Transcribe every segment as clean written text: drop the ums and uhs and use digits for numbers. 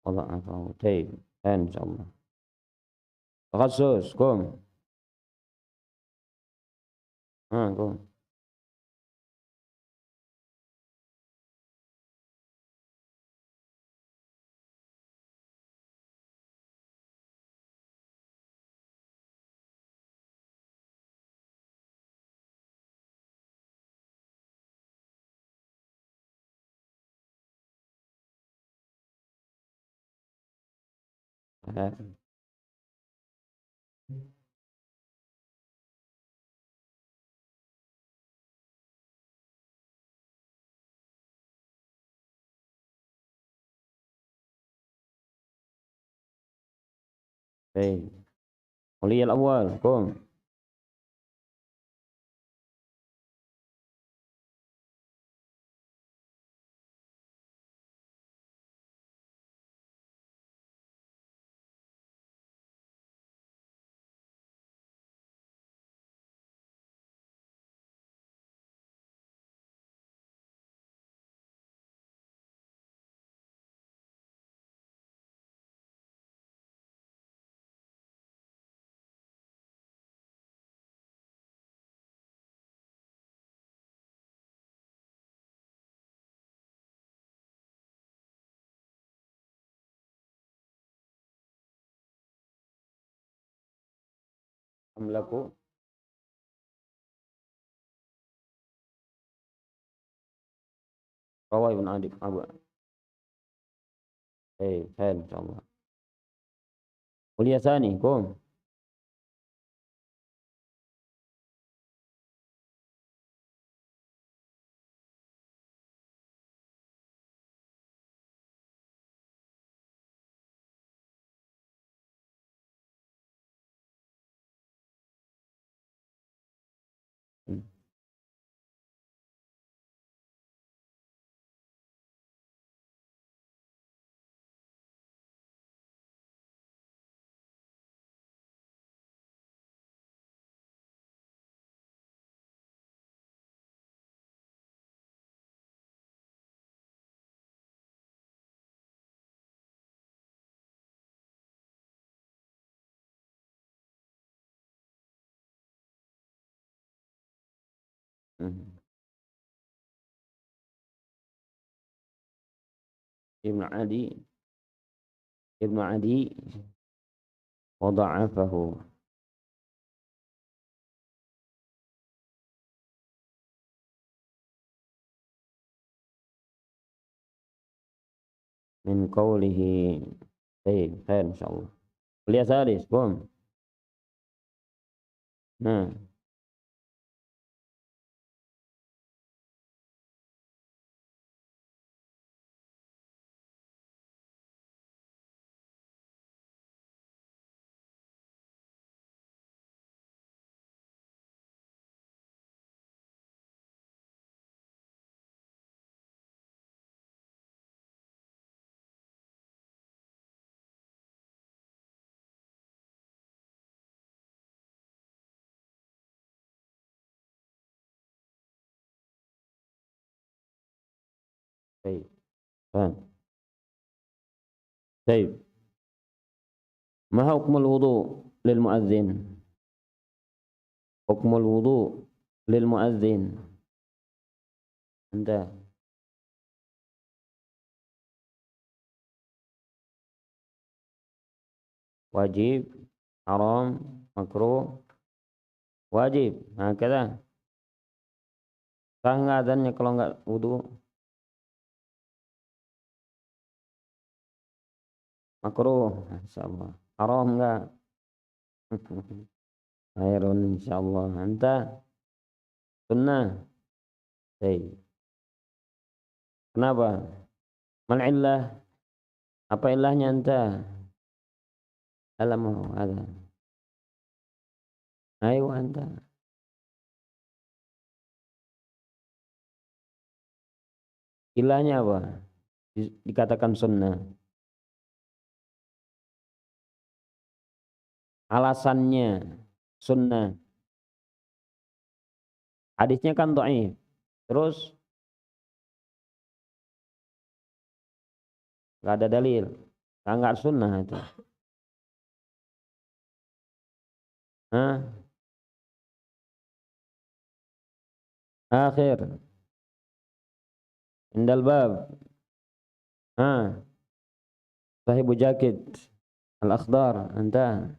وضعفه. طيب إن شاء الله. تخصص قم. قم. طيب ولي الأول قم. أملك روى ابن أبو. طيب خير إن شاء الله. ولي ثاني قم. ابن عدي. ابن عدي وضعفه. من قوله. طيب خير إن شاء الله. ولي ثالث قم. نعم. طيب فهم. طيب ما حكم الوضوء للمؤذن؟ حكم الوضوء للمؤذن أنت. wajib, haram, makruh, wajib. Hakadah. Sah nggak adanya kalau nggak wudu? Makruh, insyaallah. Haram nggak? Khairun insyaallah. Anta sunnah. Baik. Kenapa? Mal illah? Apa ilahnya anta? Alamu ada. Ayo anta. Ilahnya apa? Dikatakan sunnah. Alasannya sunnah. Hadisnya kan dhaif. Terus nggak ada dalil. Enggak sunnah itu. Hah? Akhir. Indal bab. Hah? Sahibu jakit. Al-akhdar. Anta.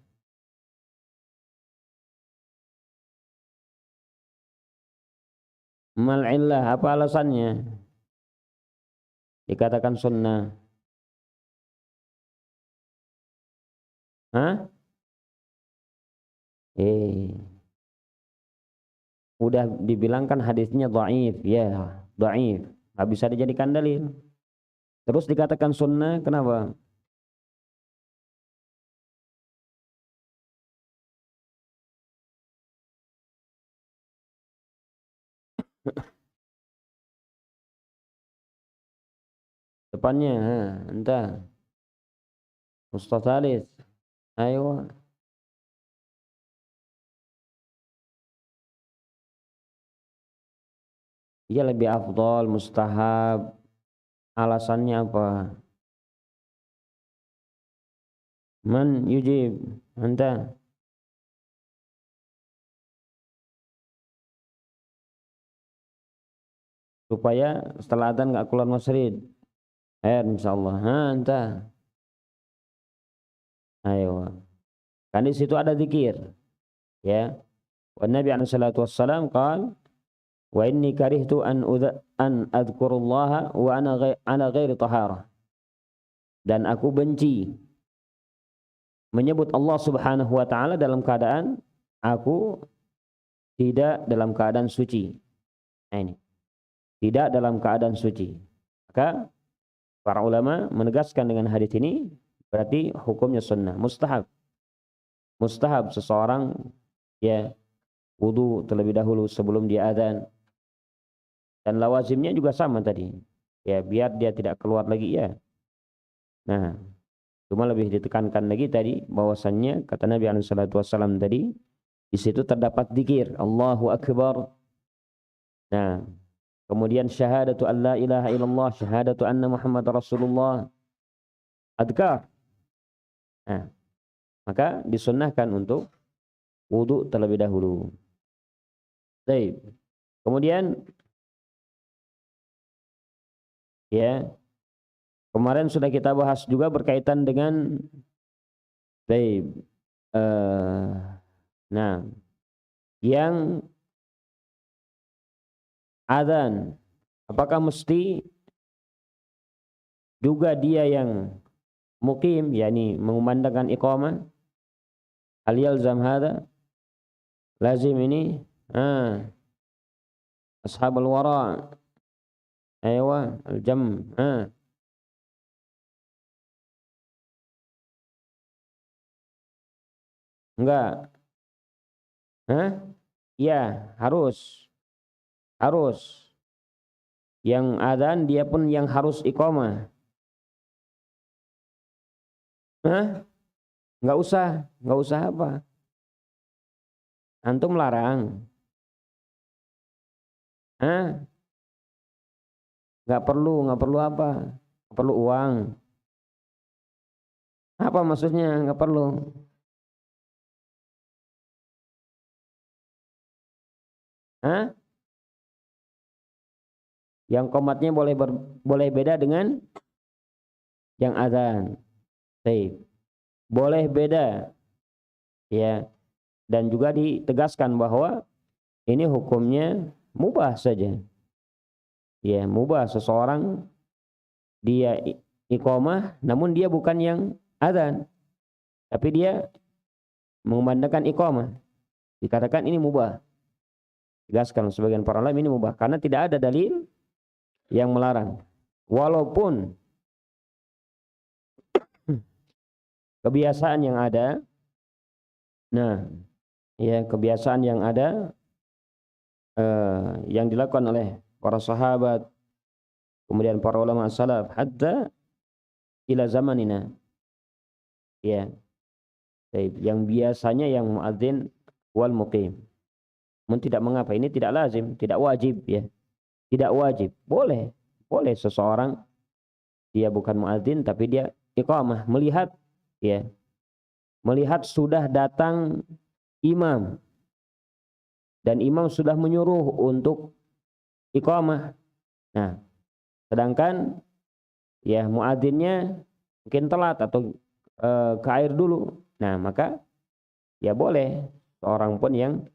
Mal illah. Apa alasannya? Dikatakan sunnah. Hah? Udah dibilangkan hadisnya dhaif, ya, dhaif. Enggak bisa dijadikan dalil. Terus dikatakan sunnah, kenapa? Depannya, entah. Ustaz Halis. Ayo. Iya lebih afdol, mustahab. Alasannya apa? Man yujib. Anta. Supaya setelah adzan enggak keluar masjid. Insyaallah. Anta. Ayo. Kan di situ ada zikir. Ya. Wa Nabi alaihi salatu wassalam qala wa inni karihtu an adhkurullaha wa ana ghairi taharah. Dan aku benci menyebut Allah Subhanahu wa taala dalam keadaan aku tidak dalam keadaan suci. Nah ini. Tidak dalam keadaan suci. Maka para ulama menegaskan dengan hadis ini berarti hukumnya sunnah, mustahab. Mustahab seseorang ya wudu terlebih dahulu sebelum dia adzan. Dan lawazimnya juga sama tadi. Ya, biar dia tidak keluar lagi ya. Nah, cuma lebih ditekankan lagi tadi bahwasannya kata Nabi SAW tadi di situ terdapat zikir Allahu Akbar. Nah, kemudian syahadatu an la ilaha illallah, syahadatu anna Muhammad Rasulullah. Adkar. Nah, maka disunnahkan untuk wudu terlebih dahulu. Baik. Kemudian ya, kemarin sudah kita bahas juga berkaitan dengan baik. Nah, yang adzan, apakah mesti juga dia yang muqim, yakni mengumandangkan iqamah? Hal yalzam hada? Lazim ini? Ashabul wara. Aywa, al-jam. Enggak. Iya, harus. Harus. Yang adzan dia pun yang harus iqamah. Enggak usah. Enggak usah apa? Antum larang. Enggak perlu apa? Enggak perlu uang. Apa maksudnya enggak perlu? Yang qomatnya boleh beda dengan yang adzan. Baik. Boleh beda. Ya. Dan juga ditegaskan bahwa ini hukumnya mubah saja. Ya, mubah seseorang dia iqamah namun dia bukan yang adzan. Tapi dia mengumandangkan iqamah. Dikatakan ini mubah. Tegaskan sebagian para ulama ini mubah karena tidak ada dalil yang melarang. Walaupun kebiasaan yang ada, nah, ya kebiasaan yang ada yang dilakukan oleh para sahabat, kemudian para ulama salaf, hatta ila zamanina, ya, yang biasanya yang muadzin wal muqim. Namun tidak mengapa, ini tidak lazim, tidak wajib, ya, tidak wajib, boleh seseorang dia bukan muadzin tapi dia iqamah, melihat ya, melihat sudah datang imam dan imam sudah menyuruh untuk iqamah. Nah, sedangkan ya muadzinnya mungkin telat atau ke air dulu. Nah, maka ya boleh seorang pun yang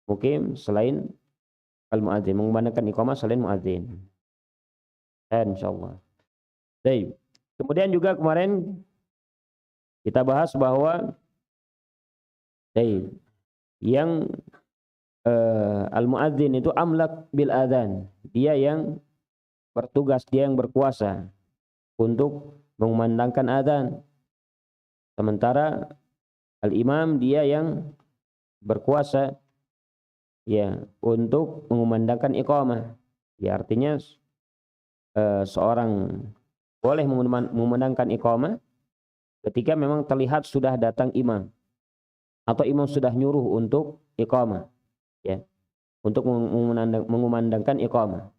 mukim selain al-muadzin, mengumandangkan iqamah selain muadzin. Insyaallah. Baik. Kemudian juga kemarin kita bahas bahwa yang al-muadzin itu amlak bil adzan. Dia yang bertugas, dia yang berkuasa untuk mengumandangkan adzan. Sementara al-imam dia yang berkuasa ya untuk mengumandangkan iqamah. Ya artinya seorang boleh mengumandangkan iqamah ketika memang terlihat sudah datang imam atau imam sudah nyuruh untuk iqamah ya, untuk mengumandangkan iqamah.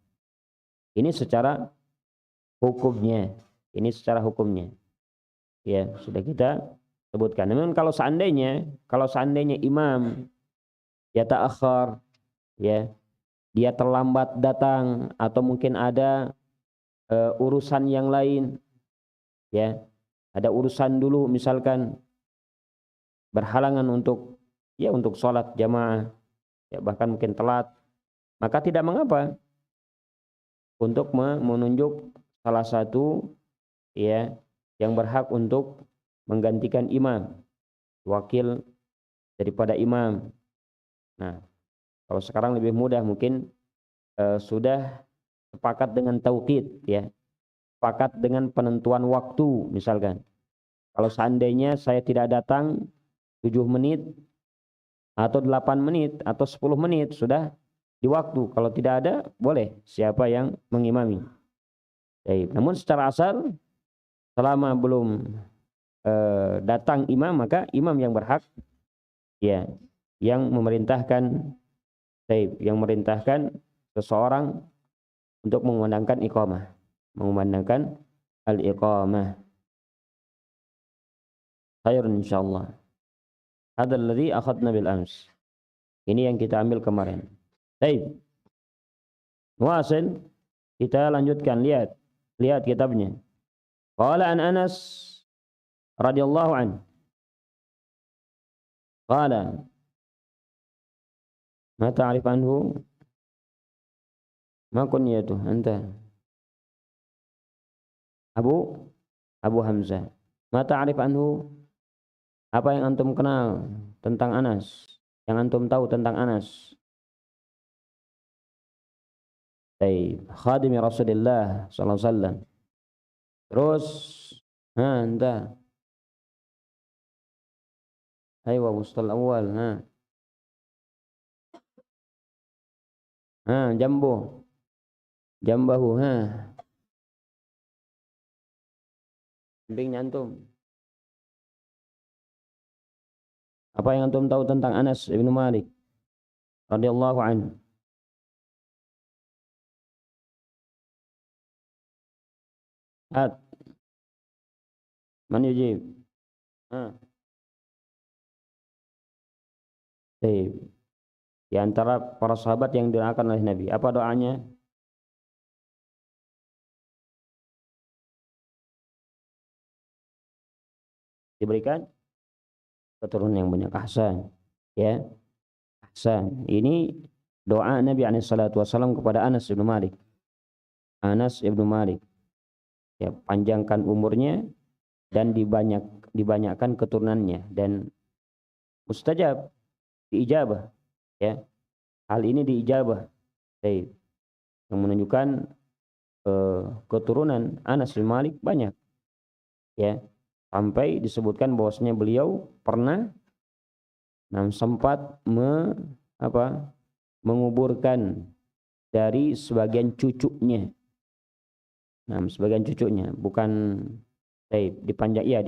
Ini secara hukumnya, ini secara hukumnya ya sudah kita sebutkan. Namun kalau seandainya imam ya ta'akhir ya, dia terlambat datang atau mungkin ada urusan yang lain ya, ada urusan dulu misalkan berhalangan untuk sholat jamaah ya, bahkan mungkin telat, maka tidak mengapa untuk menunjuk salah satu ya yang berhak untuk menggantikan imam, wakil daripada imam. Nah, kalau sekarang lebih mudah mungkin sudah sepakat dengan tauqid ya, sepakat dengan penentuan waktu misalkan. Kalau seandainya saya tidak datang 7 menit atau 8 menit atau 10 menit sudah di waktu. Kalau tidak ada boleh siapa yang mengimami. Baik. Namun secara asal selama belum datang imam, maka imam yang berhak ya, yang memerintahkan seseorang untuk mengumandangkan iqamah, mengumandangkan al-iqamah. Khairun insyaallah. Hadzal ladzi akhadna bil ams. Ini yang kita ambil kemarin. Baik. Muasil, kita lanjutkan, lihat kitabnya. Qala an Anas radhiyallahu an. Qala ma ta'rif anhu? Ma kunyatuh anta? Abu Hamzah. Ma ta'rif anhu? Apa yang antum kenal tentang Anas? Yang antum tahu tentang Anas? Baik, khadimi Rasulullah sallallahu alaihi wasallam. Terus anta. Aywa mustal awal, jambahu, bimbingnya antum. Apa yang antum tahu tentang Anas ibnu Malik radhiyallahu anhu? Man yujib? Di antara para sahabat yang didoakan oleh Nabi, apa doanya? Diberikan keturunan yang banyak. Ahsan ya, ahsan. Ini doa Nabi SAW kepada Anas ibnu Malik. Ya, panjangkan umurnya dan dibanyakkan keturunannya dan mustajab, diijabah ya. Hal ini diijabah. Baik. Yang menunjukkan keturunan Anas bin Malik banyak ya, sampai disebutkan bahwasanya beliau pernah sempat menguburkan dari sebagian cucunya. Sebagian cucunya bukan dipanjang ya,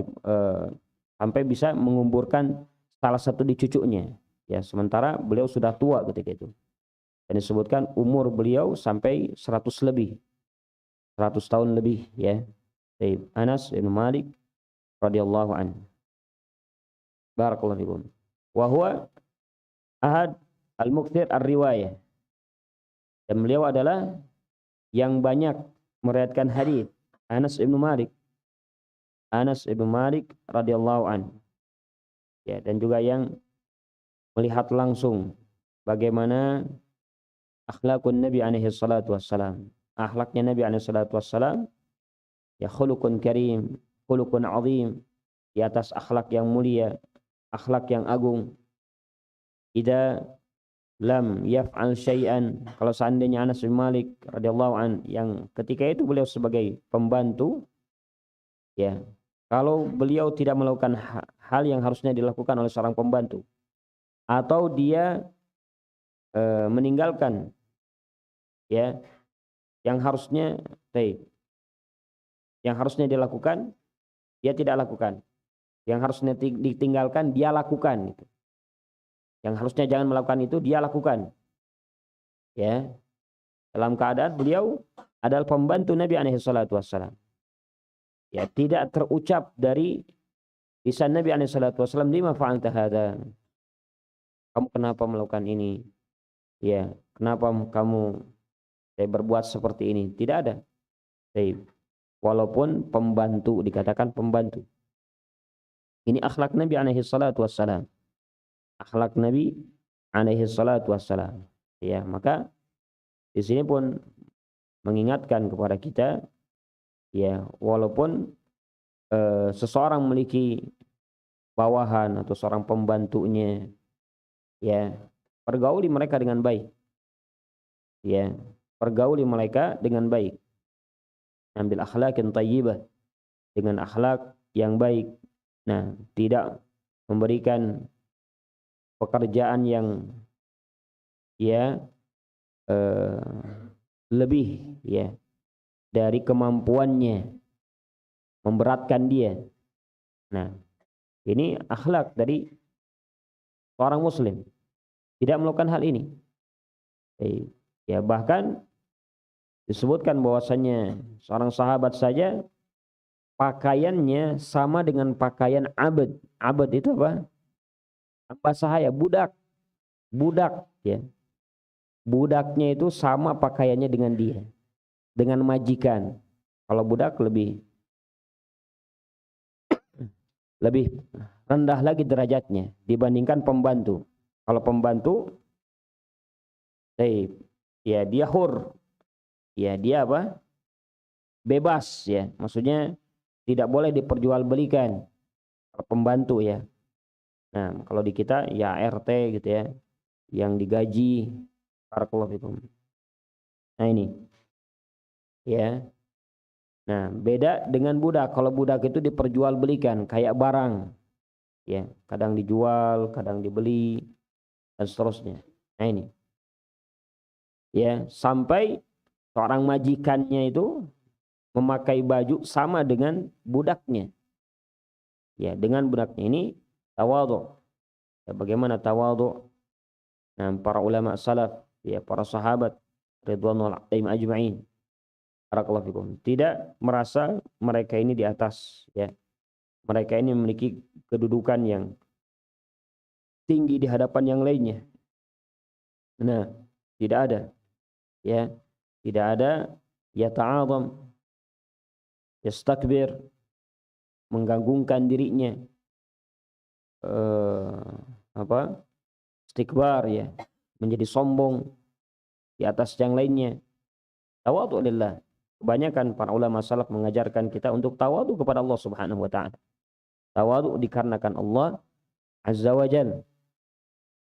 sampai bisa menguburkan salah satu di cucunya ya, sementara beliau sudah tua ketika itu. Dan disebutkan umur beliau sampai 100 tahun lebih ya. Anas bin Malik radhiyallahu anhu. Barakallahu fikum. Wa huwa ahad al-mukthir ar-riwayah. Dan beliau adalah yang banyak meriwayatkan hadis. Anas ibn Malik. Anas ibn Malik radhiyallahu anhu. Ya, dan juga yang melihat langsung bagaimana akhlakun Nabi alaihi salatu wassalam. Akhlaknya Nabi alaihi salatu wassalam, ya khuluqun karim, khuluqun azim, di atas akhlak yang mulia, akhlak yang agung. Idza lam yaf'al syai'an, kalau seandainya Anas bin Malik radhiyallahu an yang ketika itu beliau sebagai pembantu, ya, kalau beliau tidak melakukan hal yang harusnya dilakukan oleh seorang pembantu, atau dia meninggalkan, ya, yang harusnya dilakukan, dia tidak lakukan. Yang harusnya ditinggalkan, dia lakukan. Gitu. Yang harusnya jangan melakukan itu, dia lakukan. Ya, dalam keadaan beliau adalah pembantu Nabi alaihi salatu wassalam. Ya, tidak terucap dari lisan Nabi alaihi salatu wassalam, lima fa'alta hadza. Kamu kenapa melakukan ini? Ya, kenapa kamu berbuat seperti ini? Tidak ada. Walaupun pembantu, dikatakan pembantu. Ini akhlak Nabi alaihi salatu wassalam. Akhlak Nabi alaihi salatu wassalam. Ya, maka di sini pun mengingatkan kepada kita, ya, walaupun seseorang memiliki bawahan atau seorang pembantunya, ya, pergauli mereka dengan baik. Ya, pergauli mereka dengan baik. Ambil akhlak yang thayyibah, dengan akhlak yang baik. Nah, tidak memberikan pekerjaan yang, ya, lebih, ya, dari kemampuannya, memberatkan dia. Nah, ini akhlak dari seorang muslim, tidak melakukan hal ini. Ya, bahkan disebutkan bahwasannya seorang sahabat saja pakaiannya sama dengan pakaian abd. Abd itu apa? Hamba sahaya, budak. Budak, ya. Budaknya itu sama pakaiannya dengan dia, dengan majikan. Kalau budak lebih rendah lagi derajatnya dibandingkan pembantu. Kalau pembantu, ya, dia hur, ya, dia apa? Bebas, ya. Maksudnya tidak boleh diperjualbelikan. Kalau pembantu, ya. Nah, kalau di kita ya RT gitu, ya, yang digaji. Barakallahu fikum. Nah, ini, ya. Nah, beda dengan budak. Kalau budak itu diperjualbelikan kayak barang, ya, kadang dijual, kadang dibeli, dan seterusnya. Nah, ini, ya, sampai seorang majikannya itu memakai baju sama dengan budaknya. Ya, dengan budaknya. Ini tawadhu. Ya, bagaimana tawadhu? Nah, para ulama salaf, ya, para sahabat ridwanullah alaihim ajma'in, barakallahu fikum, tidak merasa mereka ini di atas, ya. Mereka ini memiliki kedudukan yang tinggi di hadapan yang lainnya. Nah, tidak ada, ya. Tidak ada yata'azam, yastakbir, menggagungkan dirinya, istikbar, ya, menjadi sombong di atas yang lainnya. Tawadhu lillah. Kebanyakan para ulama salaf mengajarkan kita untuk tawadhu kepada Allah Subhanahu wa taala. Tawadhu dikarenakan Allah Azza wa Jalla.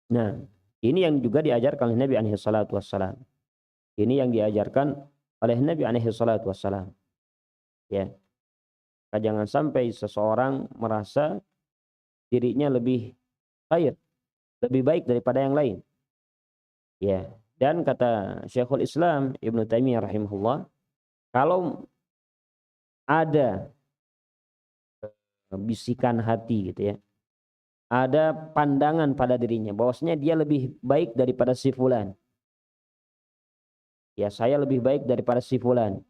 Nah, ini yang juga diajarkan oleh Nabi alaihi salatu wassalam. Ini yang diajarkan oleh Nabi alaihi salatu wassalam. Ya. Jangan sampai seseorang merasa dirinya lebih baik, lebih baik daripada yang lain. Ya. Dan kata Syekhul Islam Ibnu Taimiyah rahimahullah, kalau ada bisikan hati gitu, ya, ada pandangan pada dirinya bahwasanya dia lebih baik daripada si fulan, ya, saya lebih baik daripada si fulan,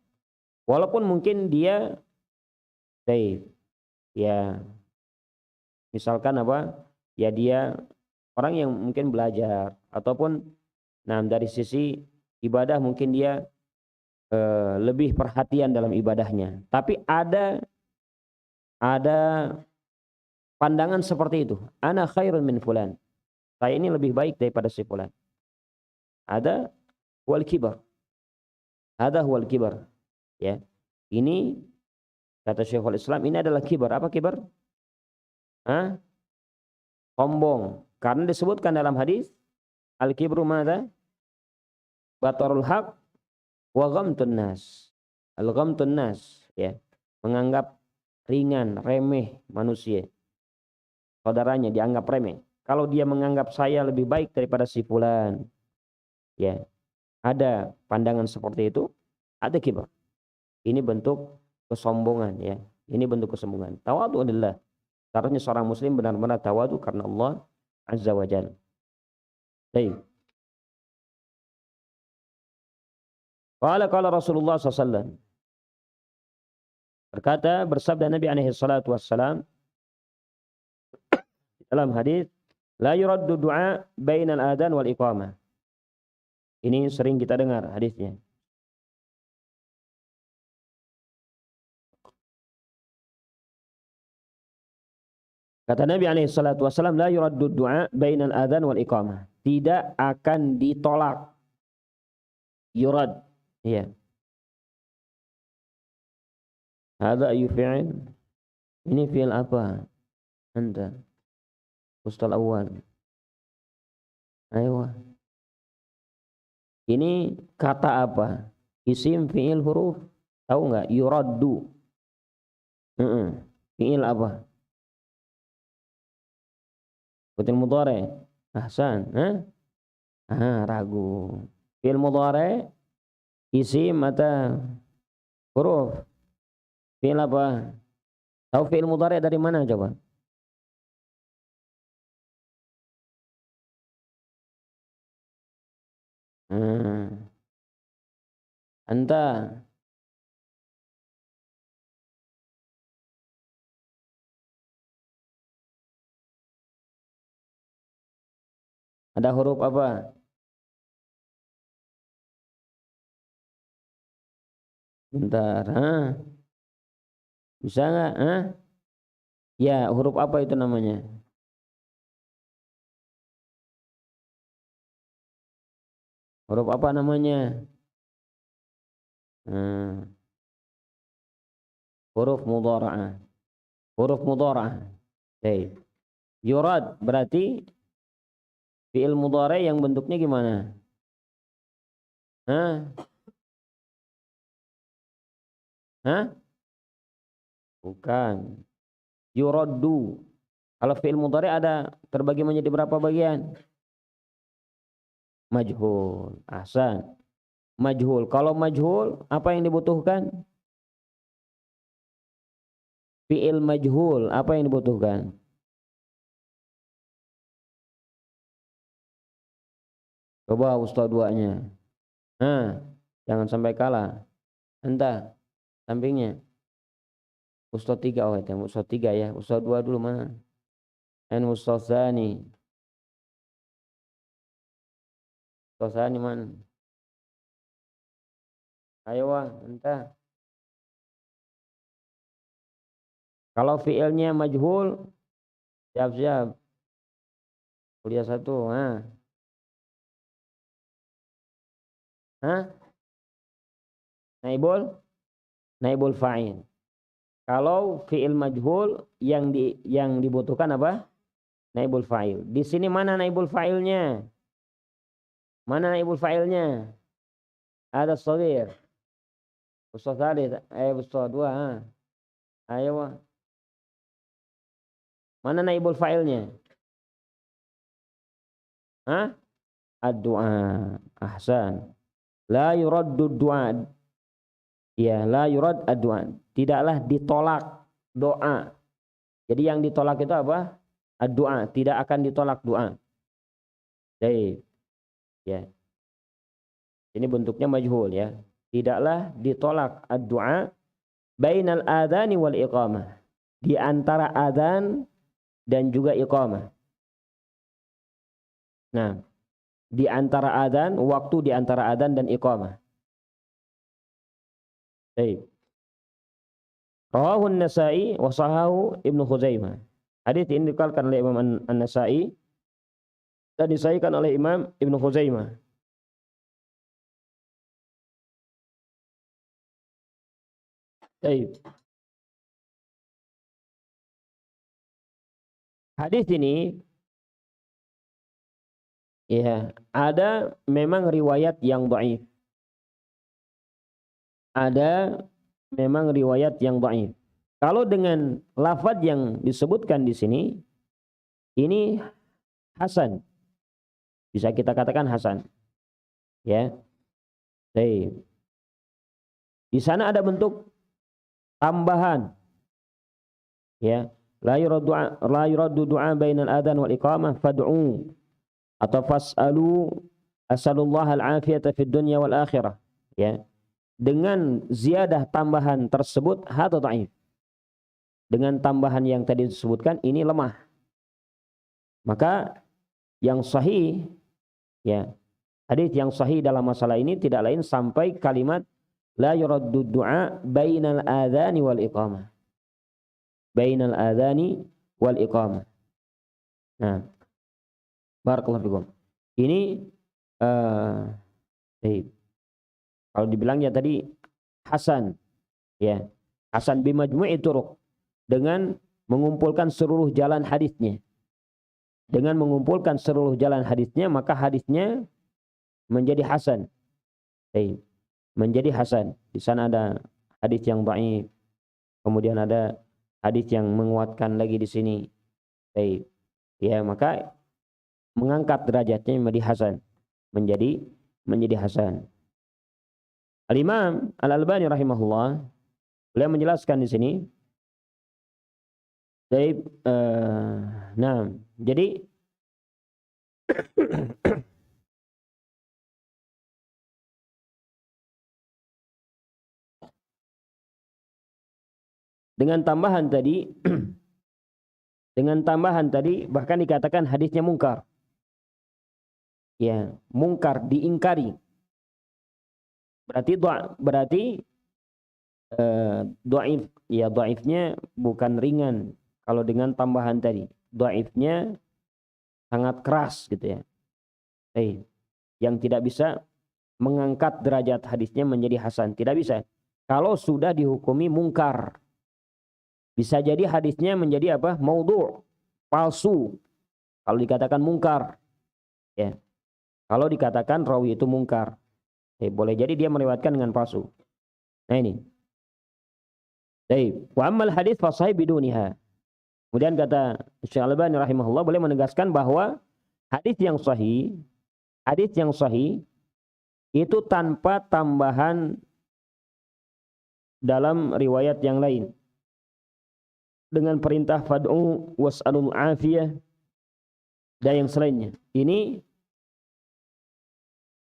walaupun mungkin dia Ya, misalkan apa? Ya dia orang yang mungkin belajar ataupun nah dari sisi ibadah mungkin dia lebih perhatian dalam ibadahnya. Tapi ada pandangan seperti itu. Ana khairun min fulan. Saya ini lebih baik daripada si fulan. Ada wal kibar. Ada wal kibar. Ya. Ini kata Syekhul Islam ini adalah kibar. Apa kibar? Hah? Sombong. Karena disebutkan dalam hadis al-kibru mana? Batarul haq wa ghamtun nas. Al-ghamtun nas, ya. Menganggap ringan, remeh manusia. Saudaranya dianggap remeh. Kalau dia menganggap saya lebih baik daripada si fulan, ya. Ada pandangan seperti itu, ada kibar. Ini bentuk kesombongan, ya. Ini bentuk kesombongan. Tawadhu lillah. Seharusnya seorang muslim benar-benar tawadhu karena Allah Azza wa Jalla. Baik. Qala Rasulullah SAW. Berkata, bersabda Nabi alaihi salatu wassalam dalam hadis, la yuraddu du'a bainal adhan wal iqamah. Ini sering kita dengar hadisnya. Kata Nabi alaihi salatu wassalam, la yuraddu du'a bainal adhan wal iqamah. Tidak akan ditolak. Yurad. Iya. Hadza ayu fi'il. Ini fi'il apa? Anta. Ustaz awal. Ayo. Ini kata apa? Isim, fi'il, huruf. Tahu enggak? Yuraddu. Fi'il apa? Fi'il mudhari. Ahsan. Ragu. Fi'il mudhari, isim atau huruf? Fi'il apa? Tahu fi'il mudhari dari mana coba? Anta. Ada huruf apa? Bentar. Bisa nggak? Ya, huruf apa itu namanya? Huruf apa namanya? Huruf mudhara'ah. Huruf mudhara'ah. Baik. Yurad berarti fi'il mudhari yang bentuknya gimana? Bukan. Yuraddu. Kalau fi'il mudhari ada terbagi menjadi berapa bagian? Majhul. Ahsan. Majhul. Kalau majhul, apa yang dibutuhkan? Fi'il majhul, apa yang dibutuhkan? Coba Ustaz duanya. Jangan sampai kalah. Entah, sampingnya. Ustaz 3, Ustaz 3 ya. Ustaz 2 dulu mana? Ustaz Zani. Ustaz Zani mana? Ayo entah. Kalau fi'ilnya majhul, siap-siap. Kuliah 1, Naibul fa'il. Kalau fi'il majhul yang dibutuhkan apa? Naibul fa'il. Di sini mana naibul fa'ilnya? Mana naibul fa'ilnya? Ada shaghir. Ustaz Khalid, Ustaz 2, Ayo. Mana naibul fa'ilnya? Ad-du'a. Ahsan. La yuraddu du'a. Ya, la yurad ad-du'a. Tidaklah ditolak doa. Jadi yang ditolak itu apa? Ad-du'a. Tidak akan ditolak doa. Baik. Ya. Ini bentuknya majhul ya. Tidaklah ditolak ad-du'a bainal adhani wal iqamah. di antara adzan dan juga iqamah. Nah, di antara adzan, waktu di antara adzan dan iqamah. Baik. Rawahu An-Nasa'i wa sahahu Ibnu Khuzaimah. Hadis ini dikeluarkan oleh Imam An-Nasa'i dan disahihkan oleh Imam Ibnu Khuzaimah. Baik. Hadis ini ya, ada memang riwayat yang dhaif. Ada memang riwayat yang dhaif. Kalau dengan lafaz yang disebutkan di sini, ini hasan. Bisa kita katakan hasan. Ya. Baik. Di sana ada bentuk tambahan. Ya. La yuraddu du'a bainal adzan wal iqamah fad'u atau fas'alu asallallahu al-afiyata fid dunya wal akhirah. Ya. Dengan ziyadah tambahan tersebut hadza dhaif. Dengan tambahan yang tadi disebutkan ini lemah. Maka yang sahih, ya, hadis yang sahih dalam masalah ini tidak lain sampai kalimat la yuraddu du'a bainal adzani wal iqamah. Bainal adzani wal iqamah. Nah, barakallahu fikum. Ini kalau dibilangnya tadi hasan, ya, hasan bi majmu'i turuq, dengan mengumpulkan seluruh jalan hadisnya. Dengan mengumpulkan seluruh jalan hadisnya, maka hadisnya menjadi hasan. Menjadi hasan. Di sana ada hadis yang dhaif, kemudian ada hadis yang menguatkan lagi di sini. Ya, maka mengangkat derajatnya menjadi hasan. Menjadi hasan. Al-Imam Al-Albani rahimahullah, beliau menjelaskan di sini. Nah, jadi dengan tambahan tadi bahkan dikatakan hadisnya mungkar. Ya, mungkar, diingkari. Berarti dhaif, ya, dhaifnya bukan ringan kalau dengan tambahan tadi. Dhaifnya sangat keras gitu ya. Yang tidak bisa mengangkat derajat hadisnya menjadi hasan, tidak bisa. Kalau sudah dihukumi mungkar, bisa jadi hadisnya menjadi apa? Maudhu', palsu. Kalau dikatakan mungkar, ya. Kalau dikatakan rawi itu mungkar, boleh jadi dia meriwayatkan dengan palsu. Nah ini. Wa ammal hadits fa sahih biduniha. Kemudian kata Syekh Al-Albani rahimahullah, boleh menegaskan bahwa hadis yang sahih itu tanpa tambahan dalam riwayat yang lain. Dengan perintah fad'u was'alul afiyah dan yang selainnya. Ini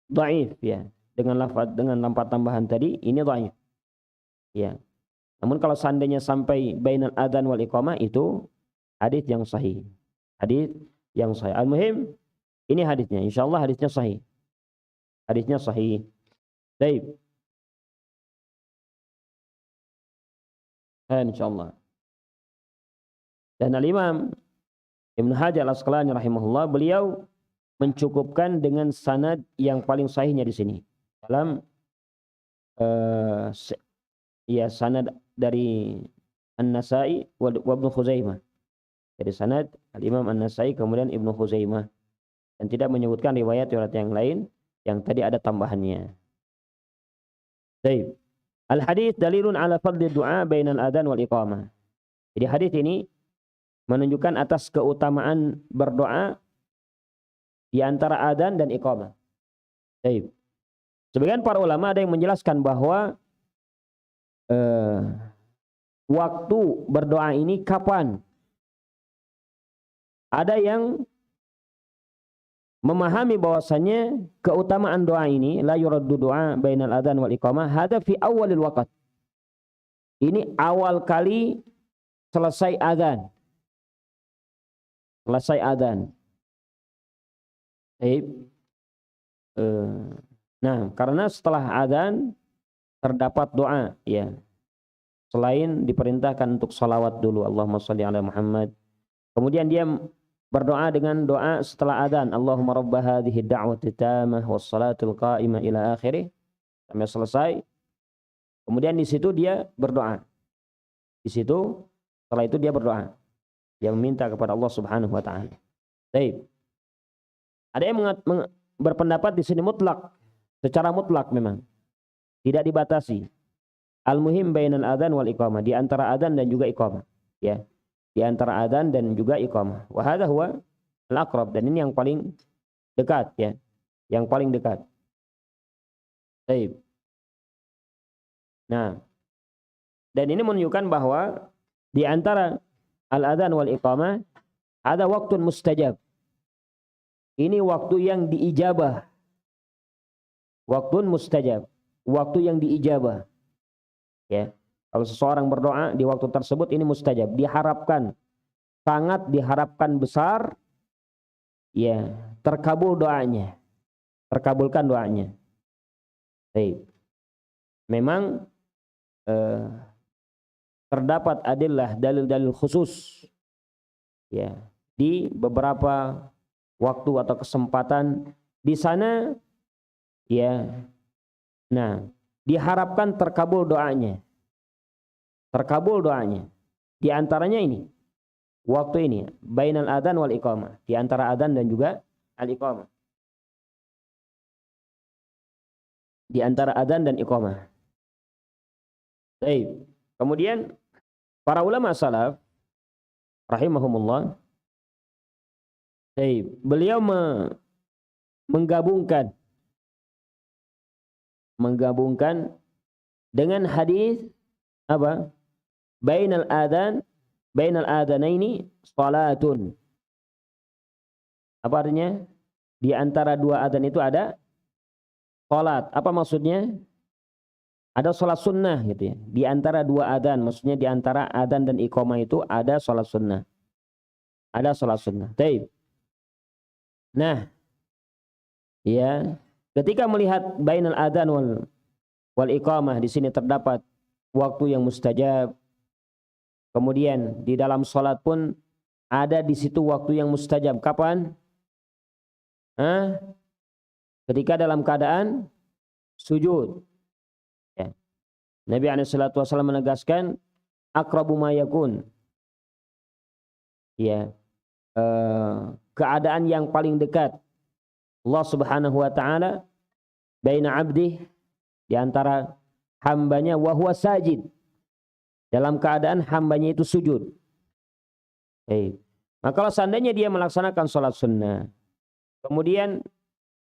dhaif, ya. Dengan lafaz tambahan tadi ini dhaif. Ya. Namun kalau seandainya sampai bainal adzan wal iqamah, itu hadis yang sahih. Hadis yang sahih. Al-muhim ini hadisnya, insyaallah hadisnya sahih. Hadisnya sahih. Baik. Insyaallah. Dan Al-Imam Ibnu Hajar Al-Asqalani rahimahullah, beliau mencukupkan dengan sanad yang paling sahihnya di sini. Dalam sanad dari An-Nasa'i wa Ibnu Khuzaimah. Dari sanad Al-Imam An-Nasa'i kemudian Ibnu Khuzaimah, dan tidak menyebutkan riwayat-riwayat yang lain yang tadi ada tambahannya. Baik. Al-hadits dalilun ala fadli du'a bainal adzan wal iqamah. Jadi hadis ini menunjukkan atas keutamaan berdoa di antara adzan dan iqamah. Baik. Sebagian para ulama ada yang menjelaskan bahwa waktu berdoa ini kapan. Ada yang memahami bahwasanya keutamaan doa ini la yuraddu du'a bainal adzan wal iqamah hada fi awalil waqt. Ini awal kali selesai adzan. Selesai adzan. Nah, karena setelah adzan terdapat doa, ya. Selain diperintahkan untuk salawat dulu, Allahumma shalli ala Muhammad. Kemudian dia berdoa dengan doa setelah adzan, Allahumma rabb hadhihi ad-da'wati tammah was salatul qa'imah ila akhirih. Sampai selesai. Kemudian di situ dia berdoa. Di situ setelah itu dia berdoa. Dia meminta kepada Allah Subhanahu wa taala. Baik. Ada yang berpendapat di sini mutlak, secara mutlak memang. Tidak dibatasi. Al-muhim bainal adzan wal iqamah, di antara adzan dan juga iqamah, ya. Di antara adzan dan juga iqamah. Wa hadha huwa al-aqrab, dan ini yang paling dekat, ya. Yang paling dekat. Baik. Nah, dan ini menunjukkan bahwa di antara al-adzan wal iqamah ada waktu mustajab. Ini waktu yang diijabah. Waktu mustajab, waktu yang diijabah. Ya, kalau seseorang berdoa di waktu tersebut ini mustajab, diharapkan, sangat diharapkan besar, ya, terkabul doanya, terkabulkan doanya. Baik. Memang terdapat adillah, dalil-dalil khusus, ya, di beberapa waktu atau kesempatan di sana, ya. Nah, diharapkan terkabul doanya. Terkabul doanya. Di antaranya ini. Waktu ini. Bainal adzan wal iqamah. Di antara adzan dan juga al-iqamah. Di antara adzan dan iqamah. Baik. Kemudian para ulama salaf rahimahumullah, baik, beliau menggabungkan dengan hadis apa? Bainal adzanaini salatun. Apa artinya? Di antara dua adzan itu ada salat. Apa maksudnya? Ada salat sunnah gitu ya. Di antara dua adzan, maksudnya di antara adzan dan iqamah itu ada salat sunnah. Ada salat sunnah. Baik. Nah, ya, ketika melihat bainal adzan wal iqamah, di sini terdapat waktu yang mustajab. Kemudian di dalam salat pun ada di situ waktu yang mustajab. Kapan? Ketika dalam keadaan sujud. Ya. Nabi SAW menegaskan aqrabu ma yakun. Ya. Keadaan yang paling dekat Allah Subhanahu wa taala baina abdih, di antara hambanya, wa huwa sajid, dalam keadaan hambanya itu sujud. Maka kalau seandainya dia melaksanakan sholat sunnah, kemudian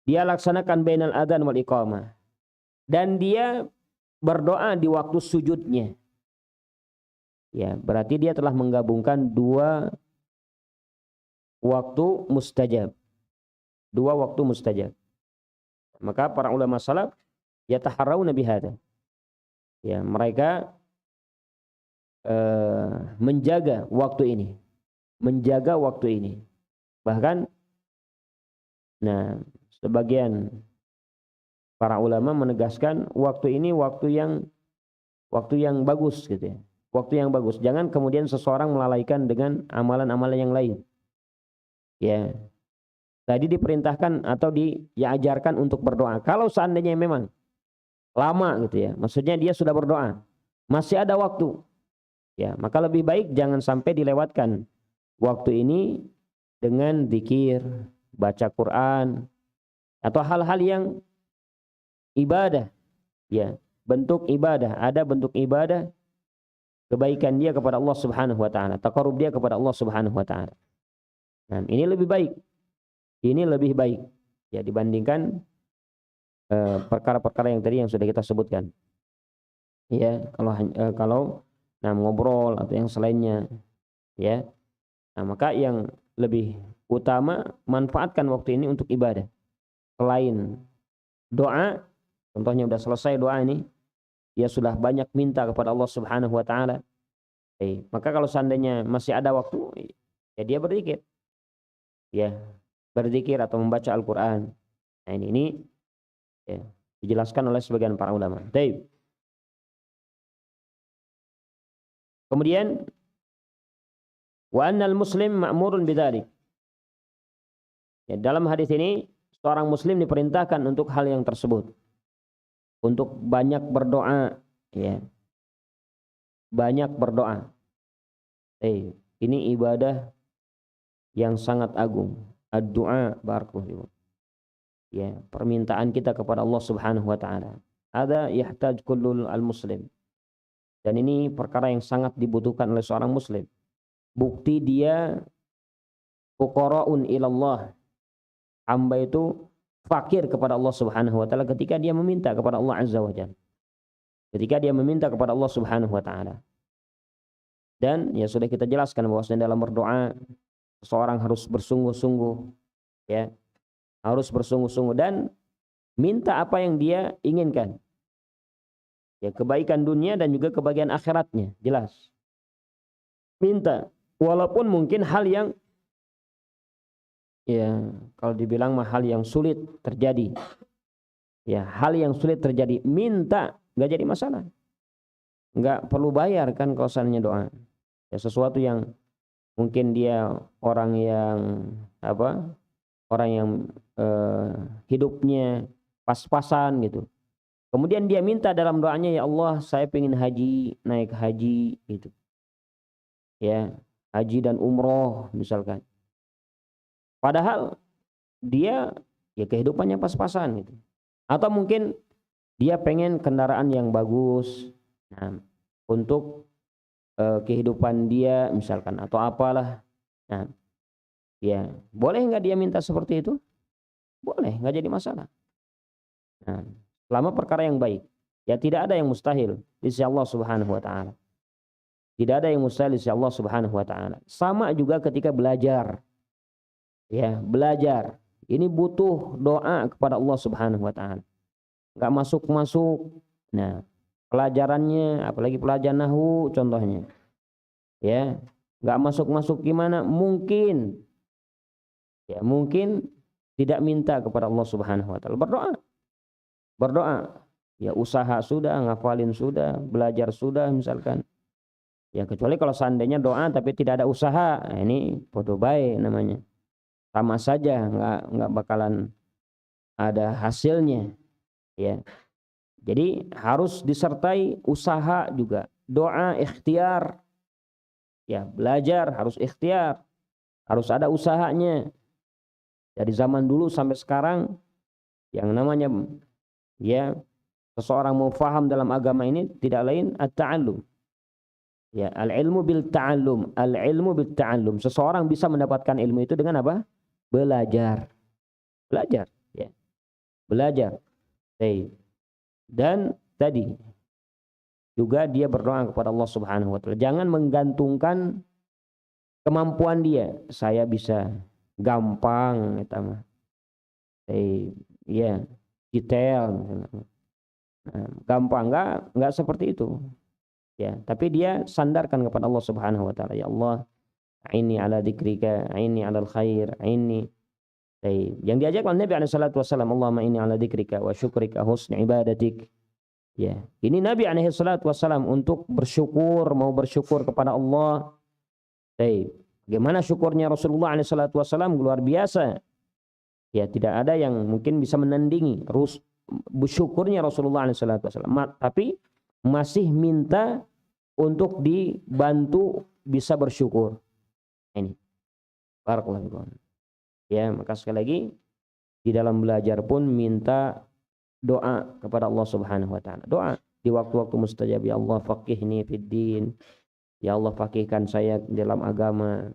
dia laksanakan bainal adzan wal iqamah, dan dia berdoa di waktu sujudnya, ya, berarti dia telah menggabungkan dua waktu mustajab. Dua waktu mustajab. Maka para ulama salaf yataharrauna bihadza. Ya, mereka menjaga waktu ini. Menjaga waktu ini. Bahkan nah, sebagian para ulama menegaskan waktu ini waktu yang bagus gitu ya. Waktu yang bagus. Jangan kemudian seseorang melalaikan dengan amalan-amalan yang lain. Ya. Tadi diperintahkan atau diajarkan untuk berdoa. Kalau seandainya memang lama gitu ya, maksudnya dia sudah berdoa, masih ada waktu, ya, maka lebih baik jangan sampai dilewatkan waktu ini dengan zikir, baca Quran, atau hal-hal yang ibadah, ya, bentuk ibadah. Ada bentuk ibadah, kebaikan dia kepada Allah Subhanahu wa taala, taqarrub dia kepada Allah Subhanahu wa taala. Nah, ini lebih baik. Ini lebih baik, ya, dibandingkan perkara-perkara yang tadi yang sudah kita sebutkan. Ya, kalau ngobrol atau yang selainnya, ya. Nah, maka yang lebih utama manfaatkan waktu ini untuk ibadah. Selain doa, contohnya sudah selesai doa ini, dia sudah banyak minta kepada Allah Subhanahu wa taala. Maka kalau seandainya masih ada waktu, ya dia berzikir. Ya, berzikir atau membaca Al-Qur'an. Nah, ini ya, dijelaskan oleh sebagian para ulama. Baik. Kemudian wa annal muslim ma'murun bidzalik. Ya, dalam hadis ini seorang muslim diperintahkan untuk hal yang tersebut. Untuk banyak berdoa, ya. Banyak berdoa. Ini ibadah yang sangat agung. Ad-du'a barakallahu. Ya, permintaan kita kepada Allah Subhanahu wa taala. Ada yahtaj kullul al-muslim. Dan ini perkara yang sangat dibutuhkan oleh seorang muslim. Bukti dia fuqara'un ilallah. Hamba itu fakir kepada Allah Subhanahu wa taala ketika dia meminta kepada Allah Azza wa Jalla. Ketika dia meminta kepada Allah Subhanahu wa taala. Dan ya sudah kita jelaskan bahwasanya dalam berdoa seseorang harus bersungguh-sungguh, ya. Harus bersungguh-sungguh dan minta apa yang dia inginkan. Ya, kebaikan dunia dan juga kebahagiaan akhiratnya, jelas. Minta walaupun mungkin hal yang ya kalau dibilang mah hal yang sulit terjadi. Ya, hal yang sulit terjadi, minta enggak jadi masalah. Enggak perlu bayar kan kalau seandainya doa. Ya, sesuatu yang mungkin dia orang yang orang yang hidupnya pas-pasan gitu. Kemudian dia minta dalam doanya, ya Allah saya pengen haji, naik haji gitu. Ya, haji dan umroh misalkan. Padahal dia ya kehidupannya pas-pasan gitu. Atau mungkin dia pengen kendaraan yang bagus. Nah, untuk kehidupan dia misalkan atau apalah. Nah, ya, boleh nggak dia minta seperti itu? Boleh, nggak jadi masalah. Nah, selama perkara yang baik, ya tidak ada yang mustahil di sisi Allah Subhanahu wa taala. Tidak ada yang mustahil di sisi Allah Subhanahu wa taala. Sama juga ketika belajar. Ya, belajar. Ini butuh doa kepada Allah Subhanahu wa taala. Enggak masuk-masuk. Nah, pelajarannya apalagi pelajaran nahwu contohnya. Ya, enggak masuk-masuk gimana? Mungkin ya, mungkin tidak minta kepada Allah Subhanahu wa taala. Berdoa. Berdoa. Ya, usaha sudah, ngafalin sudah, belajar sudah misalkan. Ya, kecuali kalau seandainya doa tapi tidak ada usaha. Nah, ini podo bae namanya. Sama saja, enggak bakalan ada hasilnya. Ya. Jadi harus disertai usaha juga, doa, ikhtiar. Ya, belajar harus ikhtiar. Harus ada usahanya. Dari zaman dulu sampai sekarang yang namanya ya seseorang mau faham dalam agama ini tidak lain at-ta'allum. Ya, al-ilmu bil ta'allum, al-ilmu bil ta'allum. Seseorang bisa mendapatkan ilmu itu dengan apa? Belajar. Belajar, ya. Belajar. Dan tadi juga dia berdoa kepada Allah Subhanahu wa taala. Jangan menggantungkan kemampuan dia. Saya bisa gampang eta mah. Ya, detail. Nah, gampang enggak seperti itu. Ya, tapi dia sandarkan kepada Allah Subhanahu wa taala. Ya Allah, aini ala dzikrika, aini alal khair, aini. Yang diajak oleh Nabi alaihi salatu wasallam, Allahumma inni ala dzikrika wa syukrika husni ibadatik. Ya, ini Nabi alaihi salatu wasallam untuk bersyukur, mau bersyukur kepada Allah. Bagaimana syukurnya Rasulullah alaihi salatu wasallam luar biasa. Ya, tidak ada yang mungkin bisa menandingi bersyukurnya Rasulullah alaihi salatu wasallam. Tapi masih minta untuk dibantu bisa bersyukur. Ini. Barakallahu. Ya, maka sekali lagi di dalam belajar pun minta doa kepada Allah Subhanahu wa taala. Doa di waktu-waktu mustajab, ya Allah faqihni fid din. Ya Allah faqihkan saya dalam agama.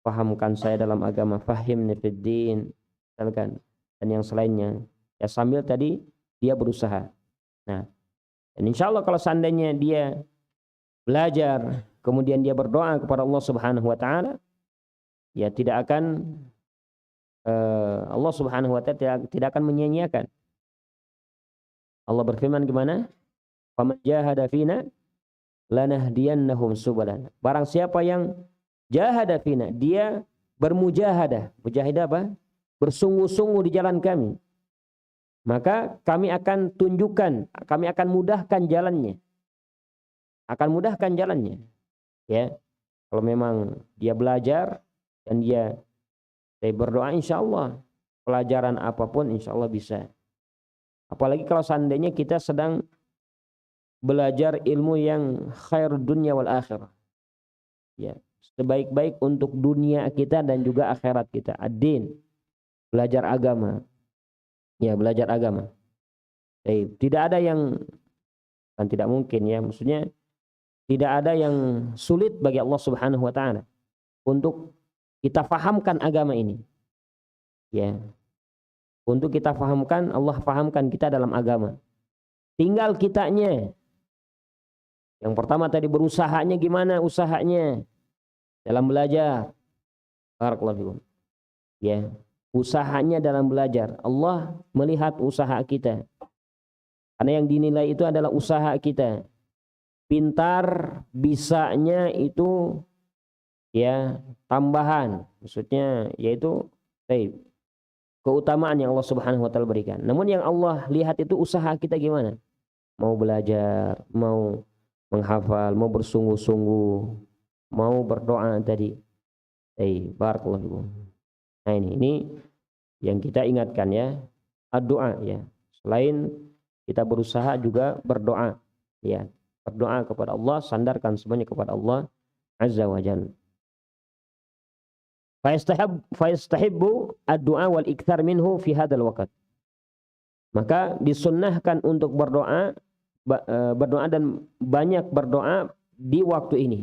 Pahamkan saya dalam agama, fahimni fid din. Misalkan dan yang selainnya. Ya, sambil tadi dia berusaha. Nah, dan insyaallah kalau seandainya dia belajar kemudian dia berdoa kepada Allah Subhanahu wa taala, ya tidak akan Allah Subhanahu wa taala tidak akan menyia-nyiakan. Allah berfirman gimana? Faman jahada fina lanahdiyannahum subulana. Barang siapa yang jahada fina, dia bermujahadah. Mujahadah apa? Bersungguh-sungguh di jalan kami. Maka kami akan tunjukkan, kami akan mudahkan jalannya. Akan mudahkan jalannya. Ya. Kalau memang dia belajar dan dia berdoa, insya Allah pelajaran apapun insya Allah bisa. Apalagi kalau seandainya kita sedang belajar ilmu yang khair dunia wal akhirah. Ya, sebaik-baik untuk dunia kita dan juga akhirat kita. Ad-din, belajar agama. Ya, belajar agama. Tidak ada yang, kan tidak mungkin ya, maksudnya tidak ada yang sulit bagi Allah Subhanahu wa taala untuk kita fahamkan agama ini. Ya. Untuk kita fahamkan, Allah fahamkan kita dalam agama. Tinggal kitanya. Yang pertama tadi berusahanya gimana usahanya dalam belajar. Barakallahu fikum. Ya, usahanya dalam belajar. Allah melihat usaha kita. Karena yang dinilai itu adalah usaha kita. Pintar, bisanya itu ya tambahan. Maksudnya yaitu keutamaan yang Allah Subhanahu wa taala berikan. Namun yang Allah lihat itu usaha kita gimana? Mau belajar, mau menghafal, mau bersungguh-sungguh, mau berdoa tadi. Barakallahu fikum. Nah ini yang kita ingatkan ya, doa ya. Selain kita berusaha juga berdoa ya. Berdoa kepada Allah, sandarkan semuanya kepada Allah Azza wa Jalla. Fayastahibbu ad-du'a wal ikthar minhu fi hadzal waqt. Maka disunnahkan untuk berdoa dan banyak berdoa di waktu ini.